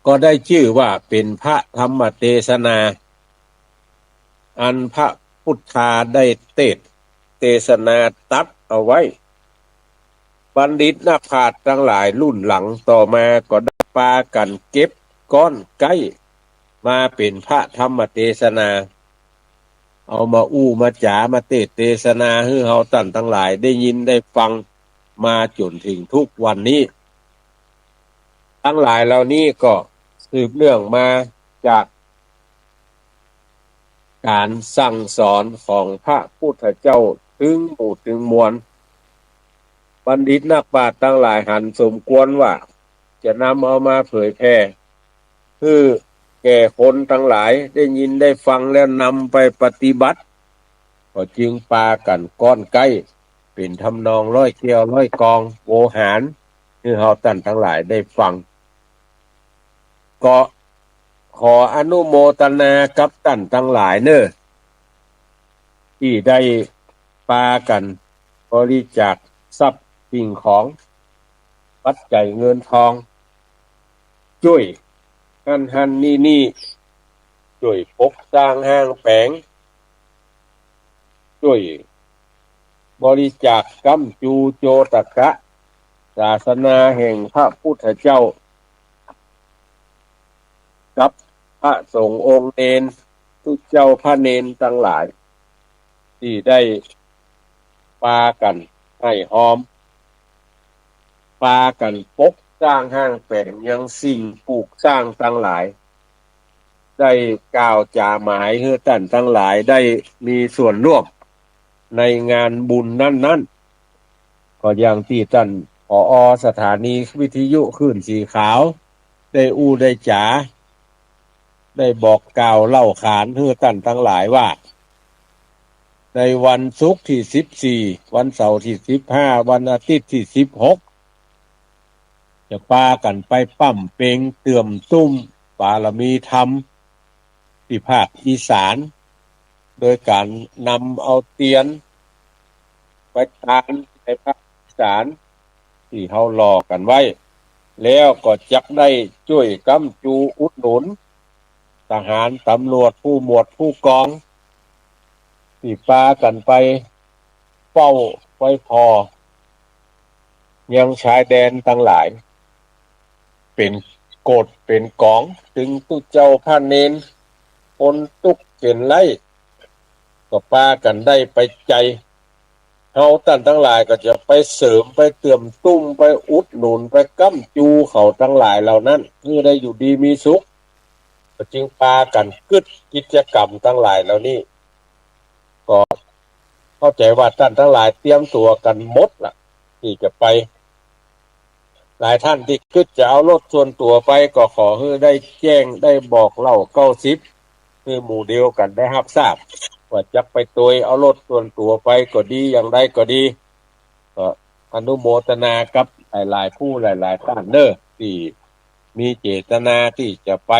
Speaker 1: ก็ได้ชื่อว่าเป็นพระธรรมเทศนาอันพระพุทธาได้เทศนาตัดเอาไว้บัณฑิตนักปราชญ์ทั้งหลายรุ่นหลังต่อมาก็ได้พากันเก็บก้อนไก่มาเป็นพระธรรมเทศนาเอามามาจ๋ามาเทศนาให้เฮาท่านทั้งหลายได้ยินได้ฟังมาจนถึงทุกวันนี้ทั้งหลายเหล่านี้ก็สืบเนื่องมาจากการสั่งสอนของพระพุทธเจ้าถึงหมู่ถึงมวลบัณฑิตนักปราชญ์ทั้งหลายหันสมควรว่าจะนำเอามาเผยแพร่คือแก่คนทั้งหลายได้ยินได้ฟังแล้วนำไปปฏิบัติก็จึงปากันก้อนไก่เป็นทำนองร้อยเกี่ยวร้อยกองโวหารคือเฮาท่านทั้งหลายได้ฟังก็ขออนุโมทนากับท่านทั้งหลายเนอะที่ได้ปากันบริจาคทรัพย์สิ่งของปัจจัยเงินทองช่วยหันนี่ช่วยปกสร้างห้างแผงช่วยบริจาคกำจูโจตกะศาสนาแห่งพระพุทธเจ้ากับพระสงฆ์องค์เนนทุกเจ้าพระเนนทั้งหลายที่ได้ปากันให้หอมปากันปกสร้างห้างแฝงยังสิ่งปลูกสร้างทั้งหลายได้กล่าวจาหมายให้ท่านทั้งหลายได้มีส่วนร่วมในงานบุญนั้นก็อย่างที่ท่านผอ.สถานีวิทยุคลื่นสีขาวได้ได้จ๋าได้บอกกล่าวเล่าขานให้ท่านทั้งหลายว่าในวันศุกร์ที่14วันเสาร์ที่15วันอาทิตย์ที่16จะปากันไปปั้มเปงเตื่อมตุ้มบารมีธรรมที่ภาคอีสาน โดยการนำเอาเตียนไปทานในภาคอีสานที่เขารอกันไว้แล้วก็จักได้ช่วยกำจูอุดหนุนทหารตำรวจผู้หมวดผู้กองที่ปากันไปเฝ้าไว้พอยังชายแดนทั้งหลายเป็นกฎเป็นกองถึงตุเจ้าพระเนนคนตุกเขียนไล่ก็ปากันได้ไปใจเฮาท่านทั้งหลายก็จะไปเสริมไปเติมตุ้มไปอุดหนุนไปก้ำจูเขาทั้งหลายเหล่านั้นเพื่อได้อยู่ดีมีสุขก็จึงปากันกึดกิจกรรมทั้งหลายเหล่านี้ก็เข้าใจว่าท่านทั้งหลายเตรียมตัวกันหมดล่ะที่จะไปหลายท่านที่คิดจะเอารถส่วนตัวไปก็ขอให้ได้แจ้งได้บอกเล่า90คือหมู่เดียวกันได้รับทราบว่าจะไปตัวเอารถส่วนตัวไปก็ดีอย่างไรก็ดีก็อนุโมทนากับหลายๆผู้หลายๆท่านเด้อที่มีเจตนาที่จะไป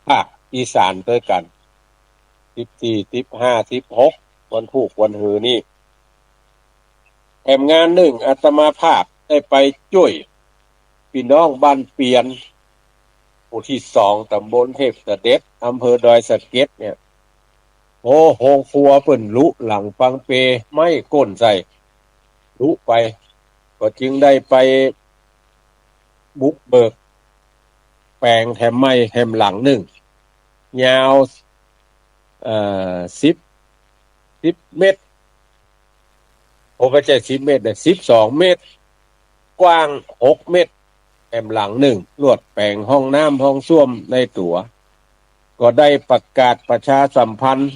Speaker 1: ภาคอีสานด้วยกัน14 15 16วันพุธวันหือนี่แถมงานหนึ่งอาตมาภาพได้ไปช่วยพี่น้องบ้านเปียนหมู่ที่2ตำบลเทพเสด็จอำเภอดอยสะเก็ดเนี่ยโอ้โหครัวเปิ่นลุหลังฟังเปไม่ก้นใส่ลุไปก็จึงได้ไปบุกเบิกแปลงแถมไม้แถมหลังหนึ่งยาว10เมตรโอ้ไม่ใช่10 เมตรแต่12 เมตรกว้าง6 เมตรแถมหลังหนึ่งลวดแปลงห้องน้ำห้องส้วมในตัวก็ได้ประกาศประชาสัมพันธ์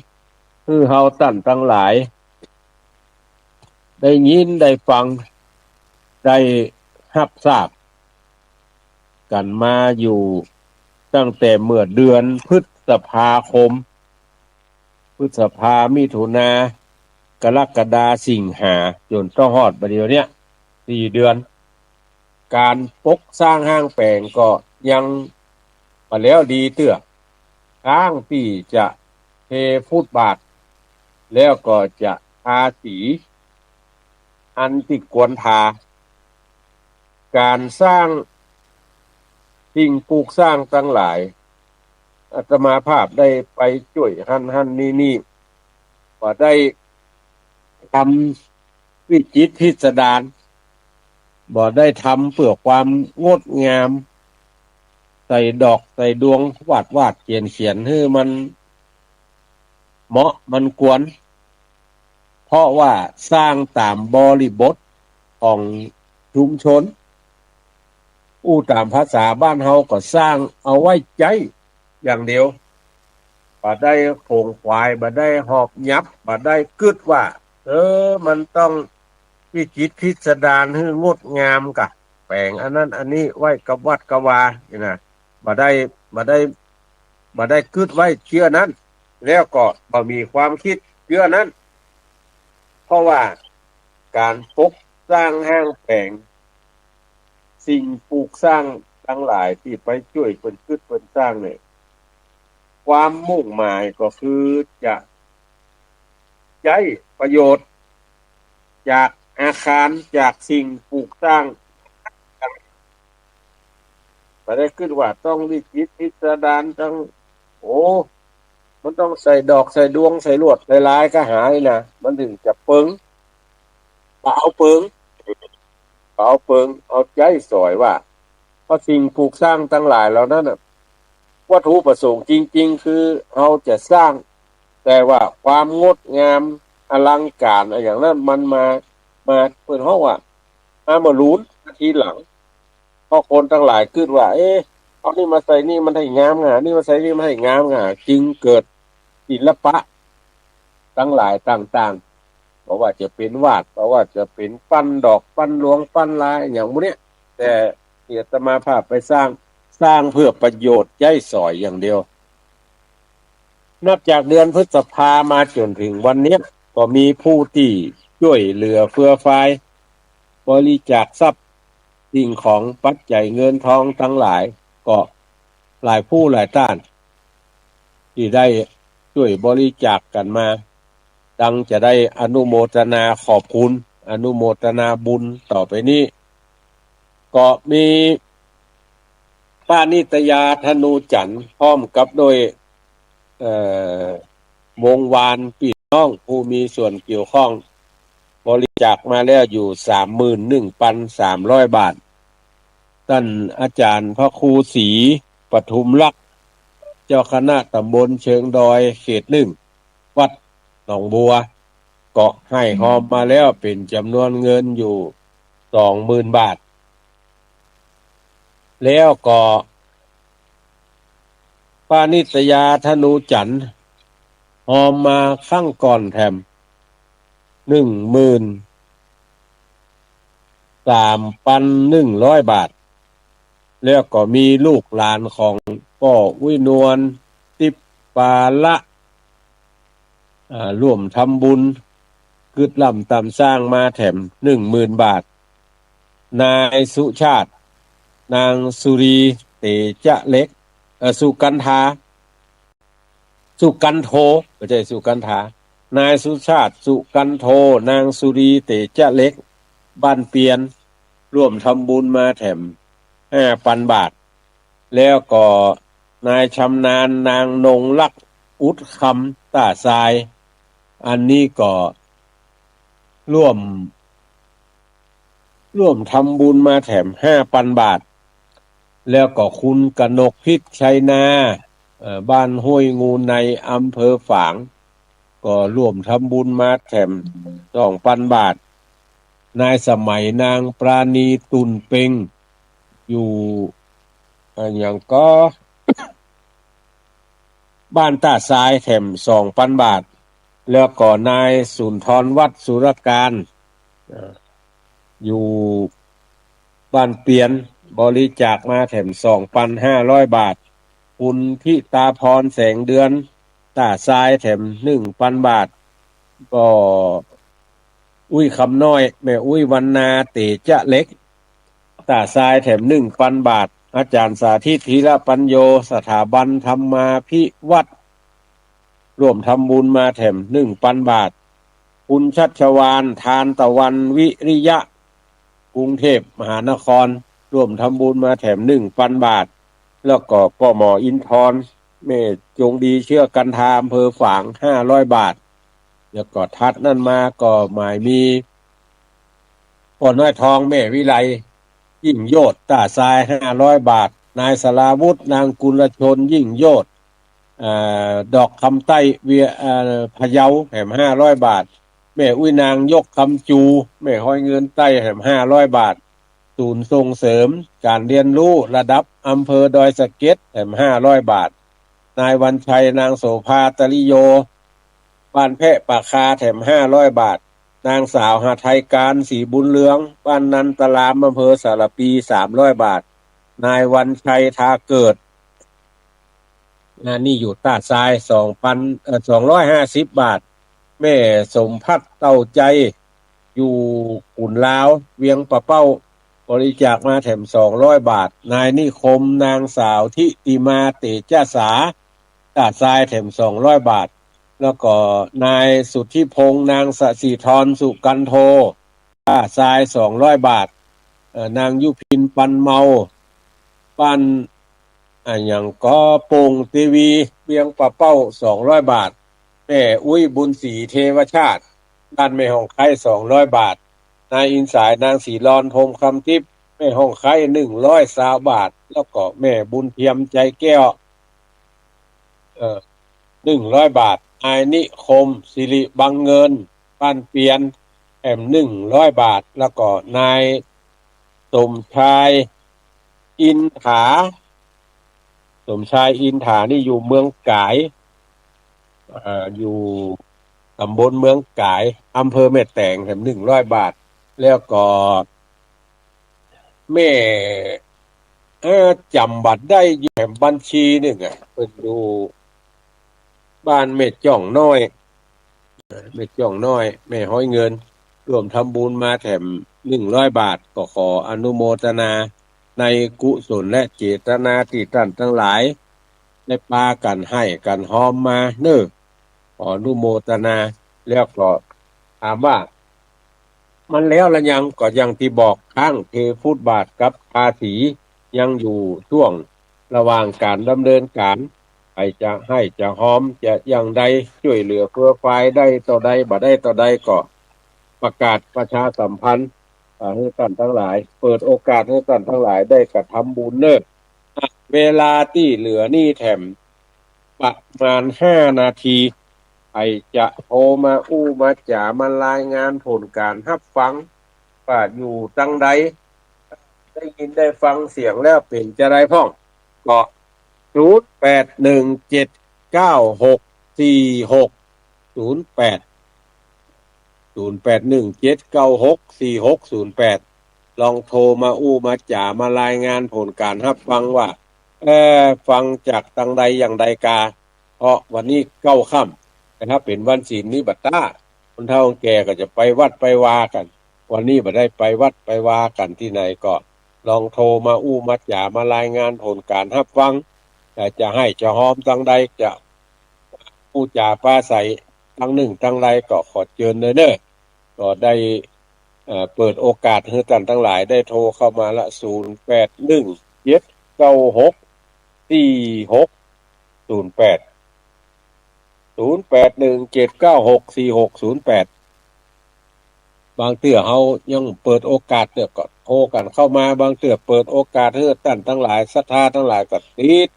Speaker 1: คือเฮาตั้นทั้งหลายได้ยินได้ฟังได้รับทราบกันมาอยู่ตั้งแต่เมื่อเดือนพฤษภาคมพฤษภามิถุนากรกฎาสิงหาจนต้องฮอดบัดเดี๋ยวเนี้ย4 เดือนการปกสร้างห้างแปลงก็ยังมาแล้วดีเตื้อทางที่จะเทฟุตบาทแล้วก็จะทาสีอันที่ควรทาการสร้างสิ่งปลูกสร้างทั้งหลายอาตมาภาพได้ไปช่วยหันนี่ว่าได้ทำวิจิตรพิสดารบ่ได้ทำเพื่อความงดงามใส่ดอกใส่ดวงวาดเขียนให้มันเหมาะมันควรเพราะว่าสร้างตามบริบทของชุมชนตามภาษาบ้านเฮาก็สร้างเอาไว้ใจอย่างเดียวบ่ได้โขงควายบ่ได้หอบยับบ่ได้กึดว่ามันต้องวิจิตรพิสดารให้งดงามกะแปลงอันนั้นอันนี้ไว้กับวัดกวานี่นะบ่ได้กึดไว้เชื่อนั้นแล้วก็บ่มีความคิดเชื่อนั้นเพราะว่าการปกสร้างห้างแปลงสิ่งปลูกสร้างทั้งหลายที่ไปช่วยเพิ่นกึดเพิ่นสร้างเนี่ยความมุ่งหมายก็คือจะใช้ประโยชน์จากอาคารจากสิ่งปลูกสร้างบ่ได้ขึ้นว่าต้องวิจิตรพิสดารต้องมันต้องใส่ดอกใส่ดวงใส่ลวดหลายๆก็หายนะมันถึงจะเปิงเอาเปิงเอาใจสอยว่าเพราะสิ่งปลูกสร้างทั้งหลายเหล่านั้นน่ะวัตถุประสงค์จริงๆคือเราจะสร้างแต่ว่าความงดงามอลังการอย่างนั้นมันมาเพิ่นเฮาว่ามาลุ้นทีหลังเพราะคนทั้งหลายคิดว่าเอานี่มาใส่นี่มันให้งามงามนี่มาใส่นี่มันให้งามงามจึงเกิดศิลปะทั้งหลายต่างๆเพราะว่าจะเป็นวาดเพราะว่าจะเป็นปั้นดอกปั้นหลวงปั้นลายอย่างพวกนี้แต่อาตมาภาพไปสร้างเพื่อประโยชน์ย้ายสอยอย่างเดียวนับจากเดือนพฤษภามาจนถึงวันนี้ก็มีผู้ที่ช่วยเหลือเฟื่อฟายบริจาคทรัพย์สิ่งของปัจจัยเงินทองทั้งหลายก็หลายผู้หลายท่านที่ได้ ช่วยบริจาคกันมาดังจะได้อนุโมทนาขอบคุณอนุโมทนาบุญต่อไปนี้ก็มีป้านิตยาธนูจันทร์พร้อมกับโดยเอ่อวงวานพี่น้องผู้มีส่วนเกี่ยวข้องบริจาคมาแล้วอยู่31,300 บาทท่านอาจารย์พระครูศรีปทุมลักษณ์เจ้าคณะตำบลเชิงดอยเขตหนึ่งวัดหนองบัวก็ให้หอมมาแล้วเป็นจำนวนเงินอยู่20,000 บาทแล้วก็ป้านิตยาธนูจันทร์หอมมาข้างก่อนแถม13,100 บาทแล้วก็มีลูกหลานของพ่อวินวลติปปาละร่วมทำบุญกึดล่ำตำสร้างมาแถม10,000 บาทนายสุชาตินางสุรีเตจะเล็กสุกันธาสุกันโทไม่ใช่สุกันธานายสุชาติสุกันโทนางสุรีเตจะเล็กบ้านเปียนร่วมทำบุญมาแถม5,000 บาทแล้วก็นายชำนาญนางนงลักษ์อุดคำตาทรายอันนี้ก็ร่วมทำบุญมาแถม5,000 บาทแล้วก็คุณกนกพิษชัยนาบ้านห้วยงูในอำเภอฝางก็ร่วมทำบุญมาแถม2,000 บาทนายสมัยนางปราณีตุนเปงอยู่อย่างก็บ้านตาทรายแถม2,000 บาทแล้วก็นายสุนทรวัดสุรการอยู่บ้านเปียนบริจาคมาแถม2,500 บาทคุณพิตาพรแสงเดือนตาทรายแถม1,000 บาทก็อุ้ยคำน้อยแม่อุ้ยวรรณาเตจะเล็กตาทรายแถม1,000 บาทอาจารย์สาธิตธีรปัญโยสถาบันธรรมาภิวัตรร่วมทำบุญมาแถม1,000 บาทคุณชัชวานทานตะวันวิริยะกรุงเทพมหานครร่วมทำบุญมาแถม1,000 บาทแล้วก็ป้อหมออินทรแม่จงดีเชื่อกันทาอำเภอฝาง500 บาทแล้วก็ทัดนั่นมาก็หมายมีพ่อน้อยทองแม่วิไลยิ่งโยดตาทราย500 บาทนายสราวุธนางกุลชนยิ่งโยดดอกคำใต้เวียพะเยาแถม500 บาทแม่อุ้ยนางยกคำจูแม่ห้อยเงินใต้แถม500 บาทศูนย์ส่งเสริมการเรียนรู้ระดับอำเภอดอยสะเก็ดแถม500 บาทนายวันชัยนางโสภาตริโยบ้านแพะปากคาแถม500 บาทนางสาวหาไทยการศรีบุญเรืองบ้านนันตลามอำเภอสารปี300 บาทนายวันชัยทาเกิดนี่อยู่ตาดทราย250 บาทแม่สมพัฒน์เต้าใจอยู่ขุนลาวเวียงปะเป้าบริจาคมาแถม200 บาทนายนิคมนางสาวทิติมาเตจ้าสาตาดทรายแถม200 บาทแล้วก็นายสุทธิพงษ์นางสศิธรสุกันโทตาดทราย200 บาทนางยุพินปันเมาปันอย่างก็โป่งทีวีเบียงปะเป้า200 บาทแม่อุ้ยบุญศรีเทวชาติบ้านแม่ห้องไข่200 บาทนายอินสายนางศรีรอนพรมคำทิพย์แม่ห้องไข่120 บาทแล้วก็แม่บุญเทียมใจแก้ว100 บาทนายนิคมสิริบังเงินบ้านเปียนแอม100 บาทแล้วก็นายสมชายอินถาสมชายอินถานี่อยู่เมืองกายอยู่ตำบลเมืองกายอำเภอแม่แตงแถม100 บาทแล้วก็แม่จำบัตรได้อยู่แถมบัญชีหนึ่งเป็นดูบ้านเม็ดจ่องน้อยแม่ห้อยเงินร่วมทำบุญมาแถม100 บาทก็ขออนุโมทนาในกุศลและเจตนาที่ท่านทั้งหลายได้ปากันให้กันหอมมาเน้อ ขออนุโมทนาแล้วก็ถามว่ามันแล้วละยังก็ยังที่บอกข้างเทฟุตบาทกับภาษียังอยู่ช่วงระหว่างการดำเนินการใครจะให้จะหอมจะอย่างใดช่วยเหลือเพื่อฝ่ายได้ต่อใดบ่ได้ต่อใดก็ประกาศประชาสัมพันธ์ให้ท่านทั้งหลายเปิดโอกาสให้ท่านทั้งหลายได้กระทำบุญเนอะเวลาที่เหลือนี่แถมประมาณ5 นาทีใครจะโทรมาอู้มาจ่ามารายงานผลการรับฟังว่าอยู่ตั้งใดได้ยินได้ฟังเสียงแล้วเป็นจะไรพ่องก็08179646080817964608ลองโทรมาอู้มาจ่ามารายงานผลการรับฟังว่าฟังจากตังใดอย่างใดกาเพราะวันนี้9 ค่ำนะครับเป็นวันศีลนี้บัดต้าคนเฒ่าแก่ก็จะไปวัดไปวากันวันนี้บ่ได้ไปวัดไปวากันที่ไหนก็ลองโทรมาอู้มาจ่ามารายงานผลการรับฟังจะให้จะหอมตังใดจะพูดจาปราศัยทั้งหนึ่งทั้งไรก็ขอเชิญเด้อก็ได้เปิดโอกาสให้ท่านทั้งหลายได้โทรเข้ามาละ08179646080817964608บางเตื้อเฮายังเปิดโอกาสเนี่ยก็โทรกันเข้ามาบางเตื้อเปิดโอกาสให้ท่านทั้งหลายศรัทธาทั้งหลายก็ติด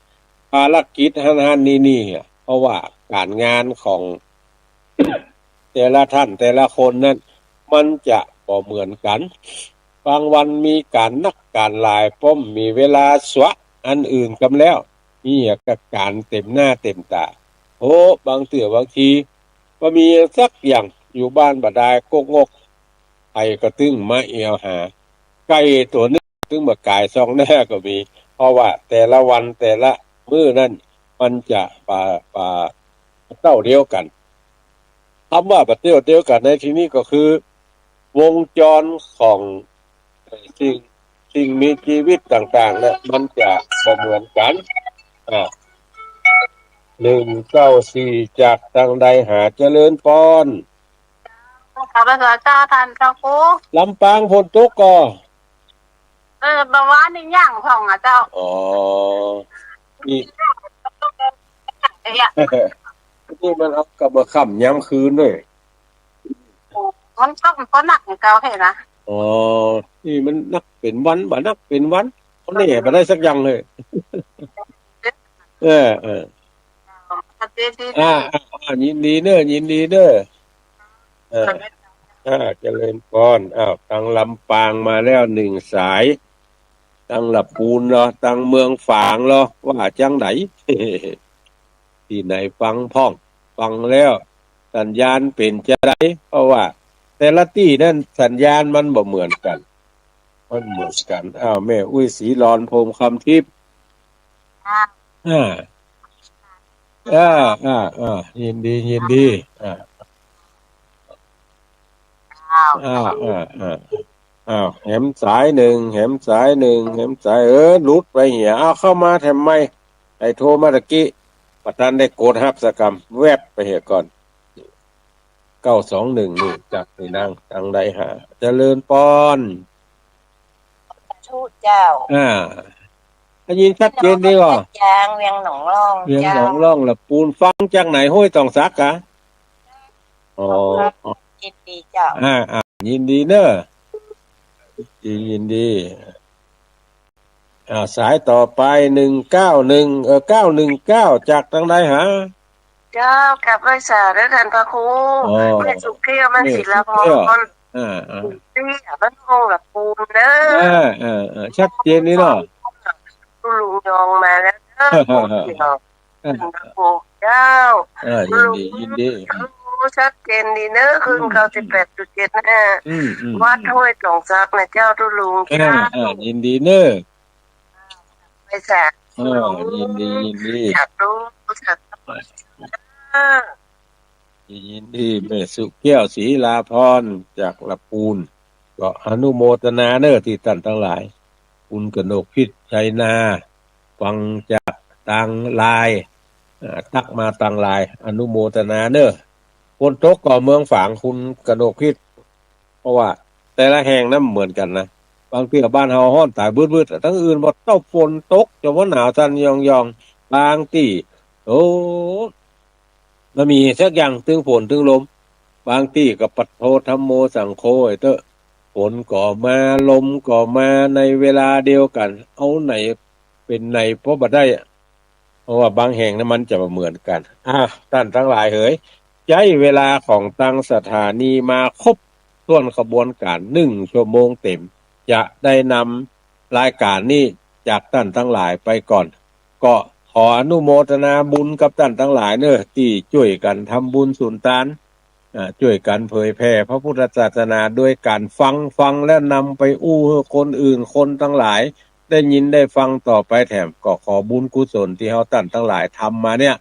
Speaker 1: ภารกิจหันนี่เพราะว่าการงานของ แต่ละท่านแต่ละคนนั้นมันจะบ่เหมือนกันบางวันมีการนักการหลายป้อมมีเวลาสวะอันอื่นกำแล้วมีการเต็มหน้าเต็มตาโอ้บางเตื้อบางทีก็มีสักอย่างอยู่บ้านบ่ได้กกงกไอ้ก็ตึงมาเอวหาไก่ตัวนึงตึงมากายซองหน้าก็มีเพราะว่าแต่ละวันแต่ละมื้อนั้นมันจะเต้าเดียวกันคำว่าประเดียวกันในที่นี้ก็คือวงจรของสิ่งมีชีวิตต่างๆเนี่ยมันจะบ่เหมือนกัน194จากทางใดหาเจริญพร
Speaker 2: ข้าพเจ้าเจ้าท่านพระครู
Speaker 1: ลำปางฝนตกก็
Speaker 2: บางวันนี่ย่างพ่องเจ้า
Speaker 1: อ๋อนี่นี่มันเอากลับมาค่ำย้ำคืนด้วย
Speaker 2: มันก็หนักเก่าเห็นนะ
Speaker 1: อ๋อนี่มันนักเป็นวันบ่นักเป็นวันเขาแน่บ่ได้สักอย่างเลยยินดีเด้อยินดีเด้อเจริญพรทางลำปางมาแล้ว1 สายทางลำปูนเหรอทางเมืองฝางเหรอว่าจังไหนที่ไหนฟังพ่องฟังแล้วสัญญาณเป็นจะไรเพราะว่าแต่ละที่นั่นสัญญาณมันบ่เหมือนกันแม่อุ้ยศรีรอนพรหมคำทิพย์ยินดีแหมสายหนึ่งหลุดไปเหี่ยเข้ามาทำไมไอ้โทรมาตะกี้ประธานได้โกดฮับสกรรมแวบไปเหตุก่อน921นี่จากนี่นางทางใดหาเจริญพร
Speaker 2: ทูตเจ้า
Speaker 1: ได้ยินชัดเจนดีกว่า
Speaker 2: จางเวียงหนองร่
Speaker 1: องละปูนฟังจากไหนห้วยตองซักกะอ๋อ
Speaker 2: ยินดีเจ้า
Speaker 1: ยินดีเนอะยินดีสายต่อไป191 919จากทางใดหา
Speaker 2: เจ้ากับไว้สาและท่านพระครูแม่สุเกี้ยวมันศิลปรนี่มันคงกับปูนเด้
Speaker 1: อชัดเจนนี่เนาะ
Speaker 2: ลุงยองมาแล้วเด้อท่านพระครูเจ้า
Speaker 1: ยินดี
Speaker 2: ชัดเจนดีเนอะคืน98.75วัดห้วยตองซักนะเจ้าทุลุงเจ้า
Speaker 1: ยินดีเนอะ
Speaker 2: ไปสา
Speaker 1: ยินดี
Speaker 2: อยากรู้สัก
Speaker 1: ยินดีแม่สุแก้วศรีลาพรจากลำปูนก็อนุโมทนาเนอะที่ท่านทั้งหลายคุณกนกพิษชัยนาฟังจากทางไลน์ ตักมาตังหลายอนุโมทนาเนอะฝนตกก่อเมืองฝางคุณกระโดกพิษเพราะว่าแต่ละแห่งนั้นเหมือนกันนะบางที่บ้านเฮาฮ้อนตายบืดๆทั้งอื่นบ่เต้าฝนตกจนว่าหนาวสั่นยองๆบางที่โอ้มันมีสักอย่างตึงฝนตึงลมบางที่ก็ปัดโทธัมโมสังโฆไอ้เต้อฝนก็มาลมก็มาในเวลาเดียวกันเอาไหนเป็นไหนเพราะบ่ได้เพราะว่าบางแห่งนั้นมันจะบ่เหมือนกันท่านทั้งหลายเอ๋ยใช้เวลาของตั้งสถานีมาครบส่วนขบวนการ1 ชั่วโมงเต็มจะได้นำรายการนี้จากท่านทั้งหลายไปก่อนก็ขออนุโมทนาบุญกับท่านทั้งหลายเนอะที่ช่วยกันทำบุญสุนทานช่วยกันเผยแผ่พระพุทธศาสนาด้วยการฟังและนำไปอู้ให้คนอื่นคนทั้งหลายได้ยินได้ฟังต่อไปแถมก็ขอบุญกุศลที่เฮาท่านทั้งหลายทำมาเนี่ย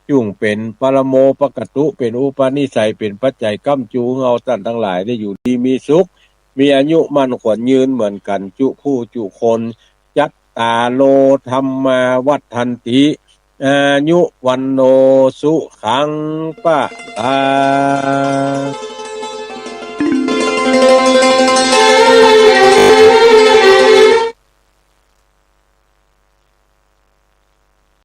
Speaker 1: จุ่งเป็นปรโมปกตุเป็นอุปนิสัยเป็นปัจจัยค้ำจูเฮาท่านทั้งหลายได้อยู่ดีมีสุขมีอายุมั่นขวัญยืนเหมือนกันจุผู้จุคนจัตตาโลธรรมาวัฏันติอายุวันโนสุขังปะตัง